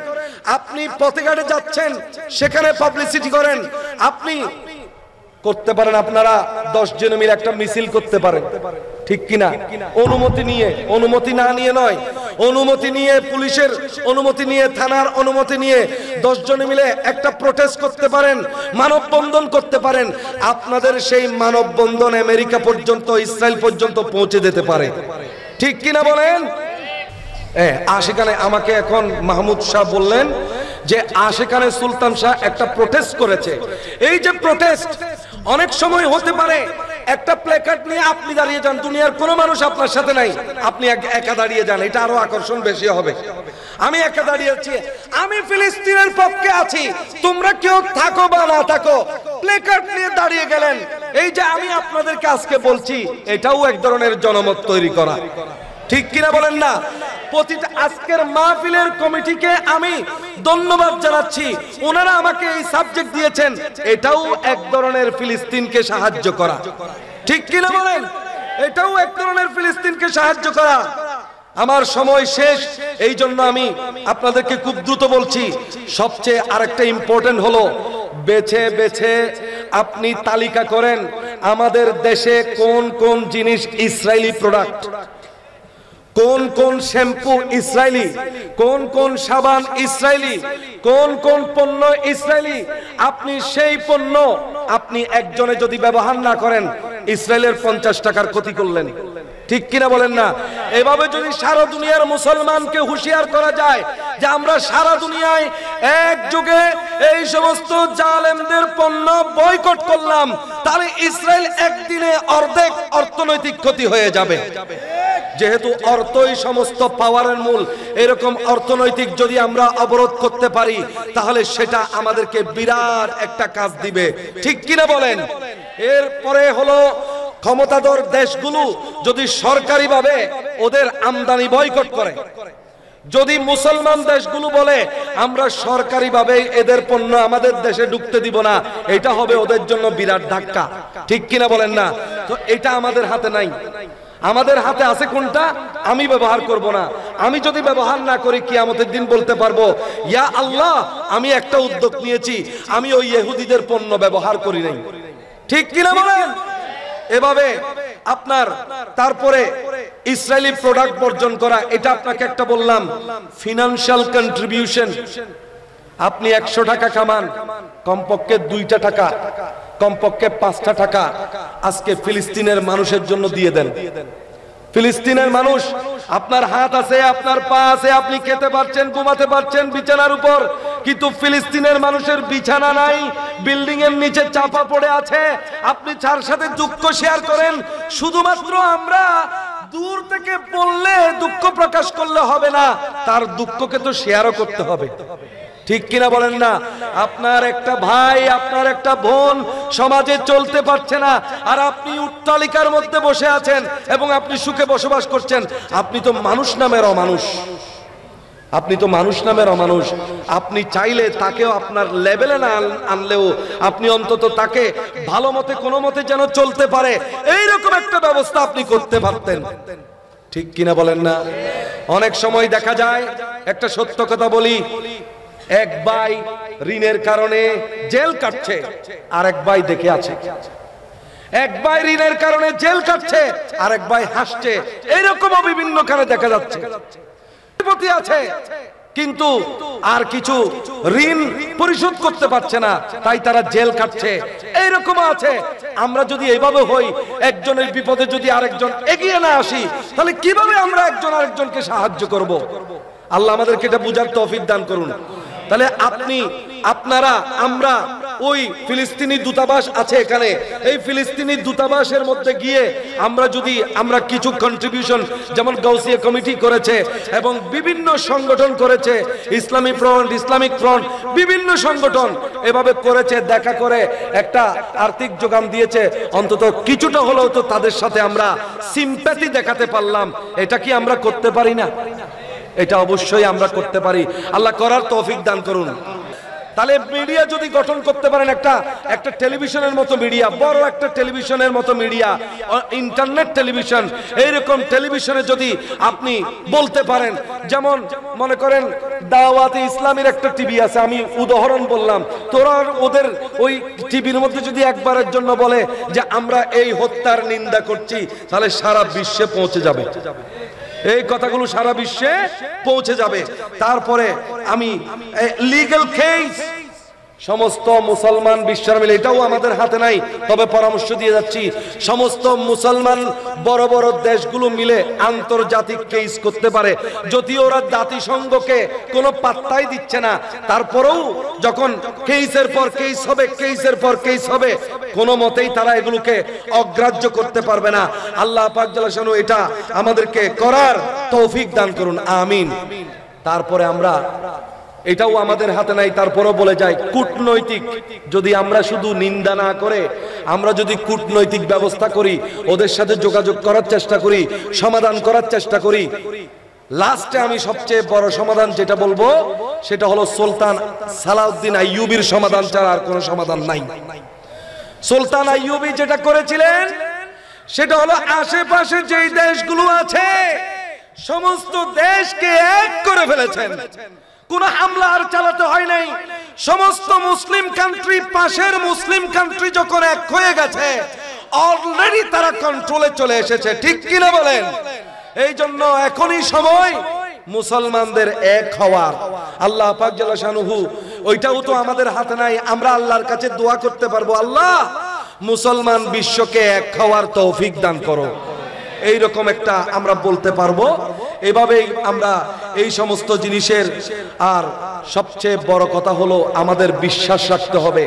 আপনি পথে ঘাটে যাচ্ছেন, সেখানে পাবলিসিটি করেন। আপনি করতে পারেন, আপনারা 10 জন মিলে একটা মিছিল করতে পারেন, ঠিক কিনা? অনুমতি নিয়ে, অনুমতি না নিয়ে নয়, অনুমতি নিয়ে, পুলিশের অনুমতি নিয়ে, থানার অনুমতি নিয়ে 10 জন মিলে একটা প্রোটেস্ট করতে পারেন, মানববন্ধন করতে পারেন। আপনাদের সেই মানববন্ধন আমেরিকা পর্যন্ত, ইসরায়েল পর্যন্ত পৌঁছে যেতে পারে, ঠিক কিনা বলেন? আশিকানে আমাকে এখন মাহমুদ শাহ বললেন যে আশিকানে সুলতান শাহ একটা প্রোটেস্ট করেছে। এই যে প্রোটেস্ট অনেক সময় হতে পারে, একটা প্ল্যাকার্ড নিয়ে আপনি দাঁড়িয়ে যান, দুনিয়ার কোনো মানুষ আপনার সাথে নাই, আপনি একা দাঁড়িয়ে যান, এটা আরো আকর্ষণ বেশি হবে। আমি একা দাঁড়িয়ে আছি, আমি ফিলিস্তিনের পক্ষে আছি, তোমরা কেউ থাকো বা না থাকো, প্ল্যাকার্ড নিয়ে দাঁড়িয়ে গেলেন। এই যে আমি আপনাদেরকে আজকে বলছি, এটাও এক ধরনের জনমত তৈরি করা, ঠিক কিনা বলেন না? প্রতিটা আজকের মাহফিলের কমিটিকে আমি ধন্যবাদ জানাচ্ছি, ওনারা আমাকে এই সাবজেক্ট দিয়েছেন, এটাও এক ধরনের ফিলিস্তিনকে সাহায্য করা, ঠিক কিনা বলেন? এটাও এক ধরনের ফিলিস্তিনকে সাহায্য করা। আমার সময় শেষ, এই জন্য আমি আপনাদেরকে খুব দ্রুত বলছি। সবচেয়ে আরেকটা ইম্পর্টেন্ট হলো, বেছে বেছে আপনি তালিকা করেন আমাদের দেশে কোন কোন জিনিস ইসরায়েলি প্রোডাক্ট, কোন কোন শ্যাম্পু ইসরায়েলি, কোন কোন সাবান ইসরায়েলি, কোন কোন পণ্য ইসরায়েলি। আপনি সেই পণ্য আপনি একজনে যদি ব্যবহার না করেন, ইসরায়েলের 50 টাকার ক্ষতি করলেন, ঠিক কিনা বলেন না? এভাবে যদি সারা দুনিয়ার মুসলমানকে হুঁশিয়ার করা যায় যে আমরা সারা দুনিয়ায় একযোগে এই সমস্ত জালেমদের পণ্য বয়কট করলাম, তাহলে ইসরায়েল একদিনে অর্ধেক অর্থনৈতিক ক্ষতি হয়ে যাবে। যেহেতু অর্থই সমস্ত পাওয়ারের মূল, এরকম অর্থনৈতিক যদি আমরা অবরোধ করতে পারি, তাহলে সেটা আমাদেরকে বিরাট একটা কাজ দিবে, ঠিক কিনা বলেন? এরপরে হলো ক্ষমতাধর দেশগুলো যদি সরকারিভাবে ওদের আমদানি বয়কট করে। যদি মুসলমান দেশগুলো বলে আমরা সরকারিভাবে এদের পণ্য আমাদের দেশে ঢুকতে দিব না, এটা হবে ওদের জন্য বিরাট ধাক্কা, ঠিক কিনা বলেন না? তো এটা আমাদের হাতে নাই। আমাদের হাতে আছে কোনটা? আমি ব্যবহার করব না। আমি যদি ব্যবহার না করি কিয়ামতের দিন বলতে পারবো, ইয়া আল্লাহ, আমি একটা উদ্যোগ নিয়েছি, আমি ওই ইহুদিদের পণ্য ব্যবহার করি নাই, ঠিক কিনা বলেন? এভাবে আপনার তারপরে ইসরায়েলি প্রোডাক্ট বর্জন করা, এটা আপনাকে একটা বললাম ফিনান্সিয়াল কন্ট্রিবিউশন। আপনি 100 টাকা কামান, কমপক্ষে 2টা টাকা, কমপক্ষে 5টা টাকা আজকে ফিলিস্তিনের মানুষের জন্য দিয়ে দেন। ফিলিস্তিনের মানুষ, আপনার হাত আছে, আপনার পা আছে, আপনি খেতে পারছেন, ঘুমাতে পারছেন বিছানার উপর, কিন্তু ফিলিস্তিনের মানুষের বিছানা নাই, বিল্ডিং এর নিচে চাপা পড়ে আছে। আপনি তার সাথে দুঃখ শেয়ার করেন। শুধুমাত্র আমরা দূর থেকে বললে, দুঃখ প্রকাশ করলে হবে না, তার দুঃখকে তো শেয়ারও করতে হবে, ঠিক কিনা বলেন না? আপনার একটা ভাই, আপনার একটা বোন সমাজে চলতে পারছে না, আর আপনি অট্টালিকার মধ্যে বসে আছেন এবং আপনি সুখে বসবাস করছেন। আপনি তো মানুষ নামের অমানুষ, আপনি তো মানুষ নামের অমানুষ। আপনি চাইলে তাকেও আপনার লেভেলে না আনলেও আপনি অন্তত তাকে ভালো মতে কোনো মতে যেন চলতে পারে, এইরকম একটা ব্যবস্থা আপনি করতে পারতেন, ঠিক কিনা বলেন না? অনেক সময় দেখা যায়, একটা সত্য কথা বলি, এক ভাই ঋণের কারণে জেল কাটছে, আরেক ভাই দেখে আছে। এক ভাই ঋণের কারণে জেল কাটছে, আরেক ভাই হাসছে। এইরকমও বিভিন্ন কারণে দেখা যাচ্ছে আছে, কিন্তু আর কিছু ঋণ পরিশোধ করতে পারছে না, তাই তারা জেল কাটছে। এইরকম আছে। আমরা যদি এইভাবে হই, একজনের বিপদে যদি আরেকজন এগিয়ে না আসি, তাহলে কিভাবে আমরা একজন আরেকজনকে সাহায্য করব? আল্লাহ আমাদেরকে এটা বুঝার তৌফিক দান করুন। তাহলে আপনারা আমরা ওই ফিলিস্তিনি দূতাবাস আছে এখানে, এই ফিলিস্তিনি দূতাবাসের মধ্যে গিয়ে আমরা কিছু কন্ট্রিবিউশন, যেমন গাউসিয়া কমিটি করেছে এবং বিভিন্ন সংগঠন করেছে, ইসলামিক ফ্রন্ট, বিভিন্ন সংগঠন এভাবে করেছে, দেখা করে একটা আর্থিক যোগান দিয়েছে। অন্তত কিছুটা হলেও তো তাদের সাথে আমরা সিম্প্যাথি দেখাতে পারলাম। এটা কি আমরা করতে পারি না? এটা অবশ্যই আমরা করতে পারি। আল্লাহ করার তৌফিক দান করুন। তাহলে মিডিয়া যদি গঠন করতে পারেন, একটা টেলিভিশনের মতো মিডিয়া, বড় একটা টেলিভিশনের মতো মিডিয়া, ইন্টারনেট টেলিভিশন, এইরকম টেলিভিশনে যদি আপনি বলতে পারেন, যেমন মনে করেন দাওয়াতে ইসলামের একটা টিভি আছে, আমি উদাহরণ বললাম, তোরা ওদের ওই টিভির মধ্যে যদি একবারের জন্য বলে যে আমরা এই হত্যার নিন্দা করছি, তাহলে সারা বিশ্বে পৌঁছে যাবে, এই কথাগুলো সারা বিশ্বে পৌঁছে যাবে। তারপরে আমি লিগ্যাল কেস, সমস্ত মুসলমান বিশ্বের মিলে, এটাও আমাদের হাতে নাই, তবে পরামর্শ দিয়ে যাচ্ছি, সমস্ত মুসলমান বড় বড় দেশগুলো মিলে আন্তর্জাতিক কেস করতে পারে। যদিও ওরা জাতিসংঘকে কোনো পাত্তাই দিচ্ছে না, তারপরেও যখন কেসের পর কেস হবে, কেসের পর কেস হবে, কোনো মতেই তারা এগুলোকে অগ্রাহ্য করতে পারবে না। আল্লাহ পাক জাল্লা শানহু এটা আমাদেরকে করার তৌফিক দান করুন, আমিন। তারপরে আমরা, এটাও আমাদের হাতে নাই, তারপরও বলে যাই, কূটনৈতিক, যদি আমরা শুধু নিন্দা না করে আমরা যদি কূটনৈতিক ব্যবস্থা করি, ওদের সাথে যোগাযোগ করার চেষ্টা করি, সমাধান করার চেষ্টা করি, লাস্টে আমি সবচেয়ে বড় সমাধান যেটা বলবো সেটা হলো সুলতান সালাউদ্দিন আইয়ুবীর সমাধান ছাড়া আর কোনো সমাধান নাই। সুলতান আইয়ুবী যেটা করেছিলেন সেটা হলো আশেপাশে যেই দেশগুলো আছে সমস্ত দেশকে এক করে ফেলেছেন। কোন হামলা আর চালাতে হয় নাই। সমস্ত মুসলিম কান্ট্রি, পাশের মুসলিম কান্ট্রি যখন এক হয়ে গেছে, অলরেডি তারা কন্ট্রোলে চলে এসেছে, ঠিক কিনা বলেন? এই জন্য এখনই সময় মুসলমানদের এক হওয়ার। আল্লাহ পাক জাল্লা শানুহু, ওইটাও তো আমাদের হাতে নাই। আমরা আল্লাহর কাছে দোয়া করতে পারবো, আল্লাহ মুসলমান বিশ্বকে এক হওয়ার তৌফিক দান করো, এইরকম একটা আমরা বলতে পারবো। এভাবেই আমরা এই সমস্ত জিনিসের, আর সবচেয়ে বড় কথা হলো আমাদের বিশ্বাস রাখতে হবে,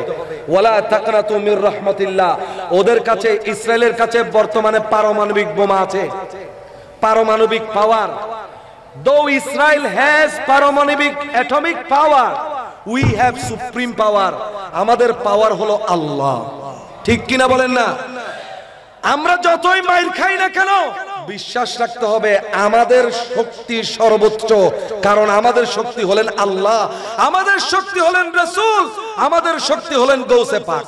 ওয়ালা তাকনাতু মির রাহমাতিল্লাহ। ওদের কাছে, ইসরায়েলের কাছে বর্তমানে পারমাণবিক বোমা আছে, পারমাণবিক পাওয়ার। Though Israel has পারমাণবিক atomic power, we have supreme power। আমাদের পাওয়ার হলো আল্লাহ, ঠিক কিনা বলেন না? আমরা যতই মাইর খাই না কেন, বিশ্বাস রাখতে হবে আমাদের শক্তি সর্বোচ্চ, কারণ আমাদের শক্তি হলেন আল্লাহ, আমাদের শক্তি হলেন রাসূল, আমাদের শক্তি হলেন গৌসে পাক।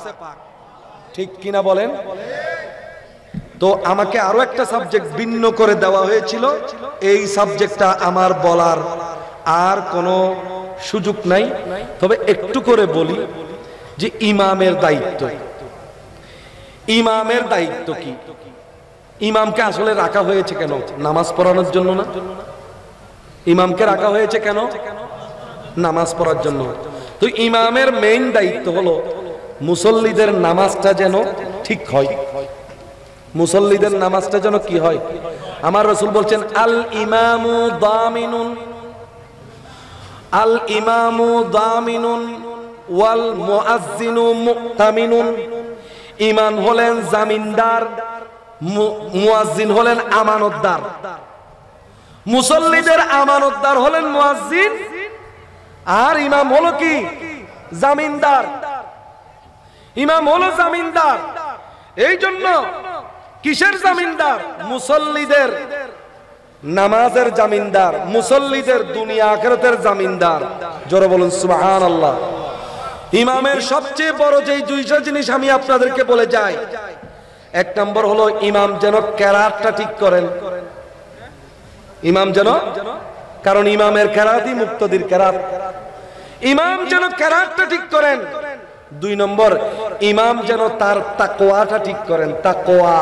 ঠিক কিনা বলেন? তো আমাকে আরো একটা সাবজেক্ট ভিন্ন করে দেওয়া হয়েছিল, এই সাবজেক্টটা আমার বলার আর কোনো সুযোগ নাই, তবে একটু করে বলি যে ইমামের দায়িত্ব। ইমামের দায়িত্ব কি? ইমামকে আসলে রাখা হয়েছে কেন? নামাজ পড়ানোর জন্য না? ইমামকে রাখা হয়েছে কেন? নামাজ পড়ার জন্য। তো ইমামের মেইন দায়িত্ব হলো মুসল্লিদের নামাজটা যেন ঠিক হয়, মুসল্লিদের নামাজটা যেন কি হয়। আমার রাসূল বলছেন আল ইমামু দামিনুন, আল ইমামু দামিনুন ওয়াল মুআজ্জিনু মুতামিনুন। ইমাম হলেন জামিনদার, মুয়াজ্জিন হলেন আমানতদার। মুসল্লিদের আমানতদার হলেন মুয়াজ্জিন, আর ইমাম হলো কি? জামিনদার। ইমাম হলো জামিনদার। এই জন্য কিসের জামিনদার? মুসল্লিদের নামাজের জামিনদার, মুসল্লিদের দুনিয়া আখিরাতের জামিনদার। জোরে বলুন সুবহানাল্লাহ। ইমামের সবচেয়ে বড় যে দুইটা জিনিস আমি আপনাদেরকে বলে যাই, এক নম্বর হলো ইমাম যেন কেরাতটা ঠিক করেন। ইমাম যেন, কারণ ইমামের কেরাতই মুক্তাদির কেরাত, ইমাম যেন কেরাতটা ঠিক করেন। দুই নম্বর, ইমাম যেন তার তাকওয়াটা ঠিক করেন। তাকওয়া,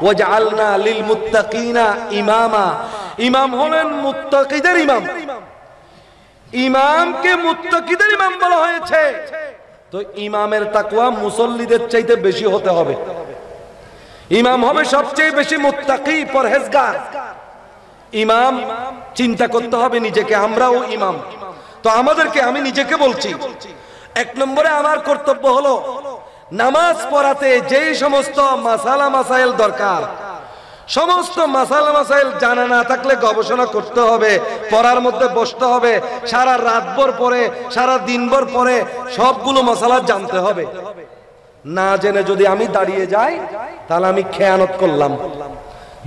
ওয়াজআলনা লিল মুত্তাকিনা ইমামা। ইমাম হলেন মুত্তাকিদের ইমাম, ইমামকে মুত্তাকিদের ইমাম বলা হয়েছে। তো ইমামের তাকওয়া মুসল্লিদের চাইতে বেশি হতে হবে। ইমাম হবে সবচেয়ে বেশি মুত্তাকি, পরহেজগার। ইমাম চিন্তা করতে হবে নিজেকে, আমরাও ইমাম। তো আমাদেরকে, আমি নিজেকে বলছি, এক নম্বরে আমার কর্তব্য হলো নামাজ পড়াতে যেই সমস্ত মাসালা মাসাইল দরকার, সমস্ত মাসালা মাসাইল জানা না থাকলে গবেষণা করতে হবে, পড়ার মধ্যে বসতে হবে, সারা রাতভর পরে, সারা দিনভর পরে সবগুলো মাসালা জানতে হবে। না জেনে যদি আমি দাঁড়িয়ে যাই তাহলে আমি খেয়ানত করলাম।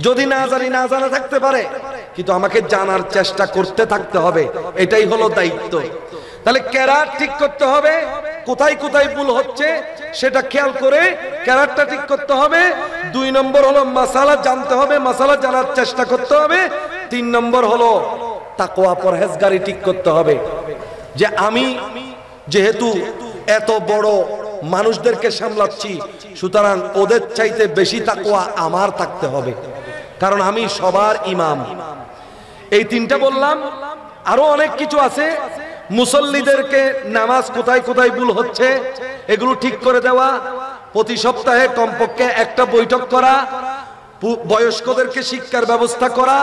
যদি না জানি, না জানা থাকতে পারে, কিন্তু আমাকে জানার চেষ্টা করতে থাকতে হবে, এটাই হলো দায়িত্ব। তাহলে কেরাত ঠিক করতে হবে, কোথায় কোথায় ভুল হচ্ছে সেটা খেয়াল করে কেরাতটা ঠিক করতে হবে। দুই নম্বর হলো মাসালা জানতে হবে, মাসালা জানার চেষ্টা করতে হবে। তিন নম্বর হলো তাকওয়া, পরহেজগারি ঠিক করতে হবে। যে আমি যেহেতু এত বড় মানুষদেরকে সামলাচ্ছি, সুতরাং ওদের চাইতে বেশি তাকওয়া আমার থাকতে হবে, কারণ আমি সবার ইমাম। এই তিনটা বললাম, আরো অনেক কিছু আছে। মুসল্লিদেরকে নামাজ কোথায় কোথায় ভুল হচ্ছে এগুলো ঠিক করে দেওয়া, প্রতি সপ্তাহে কমপক্ষে একটা বৈঠক করা, বয়স্কদেরকে শিক্ষার ব্যবস্থা করা,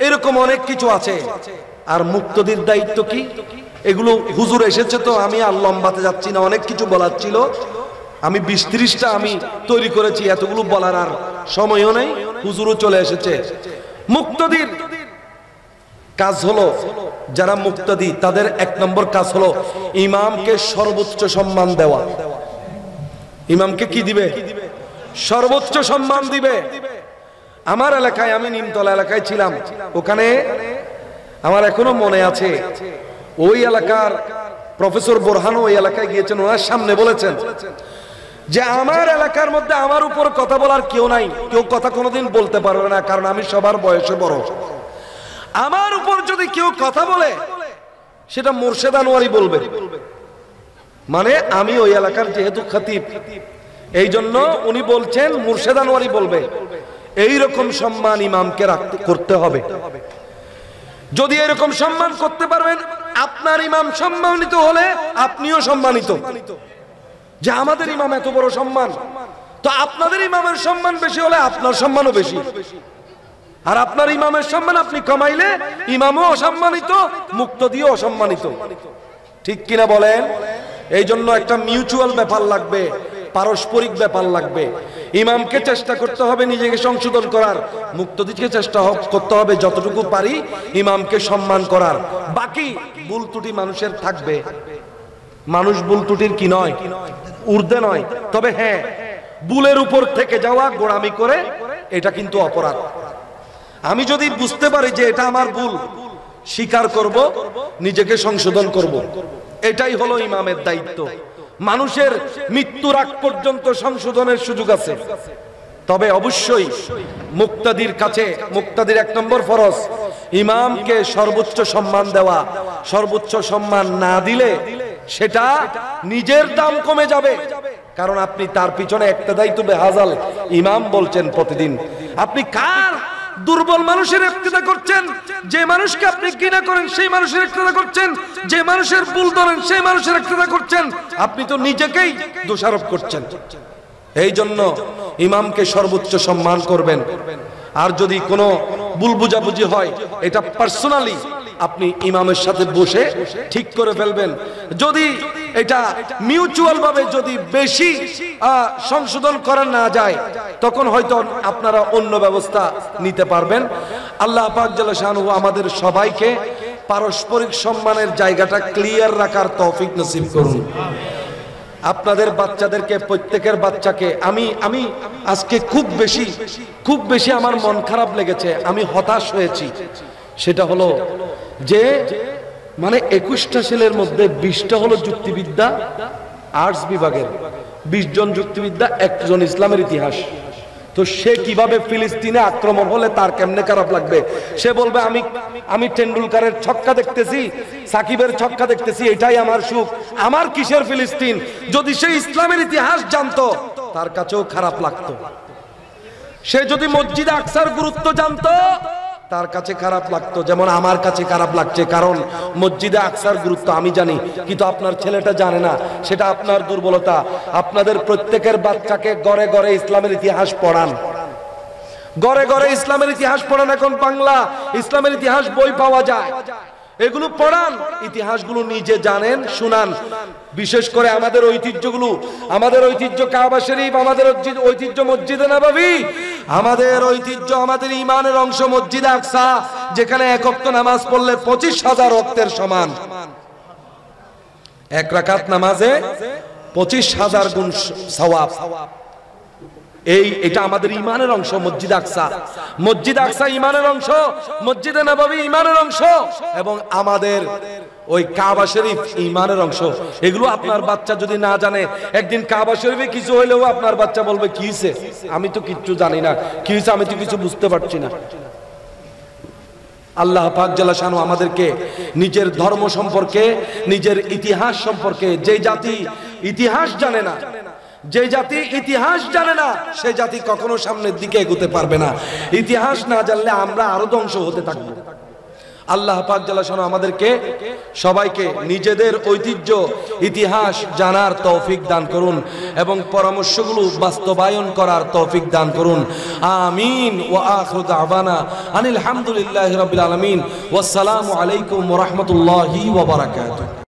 এরকম অনেক কিছু আছে। আর মুক্তদির দায়িত্ব কি? এগুলো হুজুর এসেছে, তো আমি আর লম্বাতে যাচ্ছি না, অনেক কিছু বলার ছিল। আমি 20-30টা আমি তৈরি করেছি, এতগুলো বলার আর সময়ও নেই, হুজুরও চলে এসেছে। মুক্তদির কাজ হলো, যারা মুক্তাদি তাদের এক নম্বর কাজ হলো ইমামকে সর্বোচ্চ সম্মান দেওয়া। ইমামকে কি দিবে? সর্বোচ্চ সম্মান দিবে। আমার এলাকায়, আমি নিমতলা এলাকায় ছিলাম, ওখানে আমার এখনো মনে আছে, ওই এলাকার প্রফেসর বোরহান ওই এলাকায় গিয়েছেন, ওনার সামনে বলেছেন যে আমার এলাকার মধ্যে আমার উপর কথা বলার কেউ নাই, কেউ কথা কোনোদিন বলতে পারবে না, কারণ আমি সবার বয়সে বড়। আমার উপর যদি কেউ কথা বলে সেটা মুর্শেদ আনোয়ারি বলবে, মানে আমি ওই এলাকার যেহেতু খতিব, এই জন্য উনি বলছেন মুর্শেদ আনোয়ারি বলবে। এইরকম সম্মান ইমামকে করতে হবে। যদি এরকম সম্মান করতে পারবেন, আপনার ইমাম সম্মানিত হলে আপনিও সম্মানিত। যে আমাদের ইমাম এত বড় সম্মান, তো আপনাদের ইমামের সম্মান বেশি হলে আপনার সম্মানও বেশি। আর আপনার ইমামের সম্মান আপনি কমাইলে ইমামও অসম্মানিত, মুক্তদিও অসম্মানিত। ঠিক কিনা বলেন? এই জন্য একটা মিউচুয়াল ব্যাপার লাগবে, পারস্পরিক ব্যাপার লাগবে। ইমামকে চেষ্টা করতে হবে নিজেকে সংশোধন করার, মুক্তদিকে চেষ্টা করতে হবে যতটুকু পারি ইমামকে সম্মান করার। বাকি ভুল ত্রুটি মানুষের থাকবে, মানুষ ভুল ত্রুটির কি নয়, ঊর্ধ্বে নয়। তবে হ্যাঁ, ভুলের উপর থেকে যাওয়া, গোড়ামি করে, এটা কিন্তু অপরাধ। আমি যদি বুঝতে পারি যে এটা আমার ভুল, স্বীকার করব, নিজেকে সংশোধন করব। এটাই হলো ইমামের দায়িত্ব। মানুষের মৃত্যুর আগ পর্যন্ত সংশোধনের সুযোগ আছে, তবে অবশ্যই মুক্তাদির কাছে, মুক্তাদির 1 নম্বর ফরজ ইমামকে সর্বোচ্চ সম্মান দেওয়া। সর্বোচ্চ সম্মান না দিলে সেটা নিজের দাম কমে যাবে, কারণ আপনি তার পিছনে ইক্তেদাই তো বেহাজাল ইমাম বলছেন প্রতিদিন। আপনি কার দুর্বল মানুষের ইক্তেদা করছেন? যে মানুষকে আপনি ঘৃণা করেন সেই মানুষের ইক্তেদা করছেন, যে মানুষের ভুল ধরেন সেই মানুষের ইক্তেদা করছেন। আপনি তো নিজেকেই দোষারোপ করছেন। এই জন্য ইমামকে সর্বোচ্চ সম্মান করবেন। আর যদি কোনো ভুল বুঝাবুঝি হয়, এটা পার্সোনালি আপনি ইমামের সাথে বসে ঠিক করে ফেলবেন। যদি এটা মিউচুয়াল ভাবে যদি বেশি সংশোধন করা না যায়, তখন হয়তো আপনারা অন্য ব্যবস্থা নিতে পারবেন। আল্লাহ পাক জাল্লা শানুহু আমাদের সবাইকে পারস্পরিক সম্মানের জায়গাটা ক্লিয়ার রাখার তৌফিক নসিব করুন। আপনাদের বাচ্চাদেরকে, প্রত্যেকের বাচ্চাকে আমি আজকে খুব বেশি আমার মন খারাপ লেগেছে, আমি হতাশ হয়েছি। সেটা হলো যে মানে 21টা ছেলের মধ্যে 20টা হলো যুক্তিবিদ্যা, আর্টস বিভাগের, 20 জন যুক্তিবিদ্যা, 1 জন ইসলামের ইতিহাস। তো সে কিভাবে ফিলিস্তিনে আক্রমণ হলে তার কেমনে খারাপ লাগবে? সে বলবে আমি টেন্ডুলকারের ছক্কা দেখতেছি, সাকিবের ছক্কা দেখতেছি, এটাই আমার সুখ, আমার কিসের ফিলিস্তিন? যদি সে ইসলামের ইতিহাস জানতো তার কাছেও খারাপ লাগতো। সে যদি মসজিদে আকসার গুরুত্ব জানতো তার কাছে খারাপ লাগতো, যেমন আমার কাছে খারাপ লাগছে, কারণ মসজিদে আকসার গুরুত্ব আমি জানি, কিন্তু আপনার ছেলেটা জানে না। সেটা আপনার দুর্বলতা। আপনাদের প্রত্যেকের বাচ্চাকে ঘরে ঘরে ইসলামের ইতিহাস পড়ান, ঘরে ঘরে ইসলামের ইতিহাস পড়ান। এখন বাংলা ইসলামের ইতিহাস বই পাওয়া যায়, এগুলো পড়ান, ইতিহাসগুলো নিজে জানেন, শুনান। বিশেষ করে আমাদের ঐতিহ্যগুলো, আমাদের ঐতিহ্য কাবা শরীফ, আমাদের ঐতিহ্য মসজিদে নববী, আমাদের ঐতিহ্য, আমাদের ইমানের অংশ মসজিদে আকসা, যেখানে 1 ওয়াক্ত নামাজ পড়লে 25,000 ওয়াক্তের সমান। 1 রাকাত নামাজে 25,000 গুণ সওয়াব। এটা আমাদের ইমানের অংশ। মসজিদ আকসা, মসজিদ আকসা ইমানের অংশ, মসজিদে নববী ইমানের অংশ, এবং আমাদের ওই কাবা শরীফ ইমানের অংশ। এগুলো আপনার বাচ্চা যদি না জানে, একদিন কাবা শরীফে কিছু হইলেও আপনার বাচ্চা বলবে কি হইছে, আমি তো কিচ্ছু জানি না, কি হইছে আমি তো কিছু বুঝতে পারছি না। আল্লাহ পাক জাল্লা শানু আমাদেরকে নিজের ধর্ম সম্পর্কে, নিজের ইতিহাস সম্পর্কে, যে জাতি ইতিহাস জানে না, যে জাতি ইতিহাস জানে না, সে জাতি কখনো সামনের দিকে এগোতে পারবে না। ইতিহাস না জানলে আমরা আরো ধ্বংস হতে থাকবো। আল্লাহ পাক জাল্লা শানু আমাদেরকে সবাইকে নিজেদের ঐতিহ্য, ইতিহাস জানার তৌফিক দান করুন এবং পরামর্শগুলো বাস্তবায়ন করার তৌফিক দান করুন। আমিন। ওয়া আখিরু দাওয়ানা আনিল হামদুলিল্লাহি রাব্বিল আলামিন। ওয়াসসালামু আলাইকুম ওয়া রাহমাতুল্লাহি ওয়া বারাকাতুহু।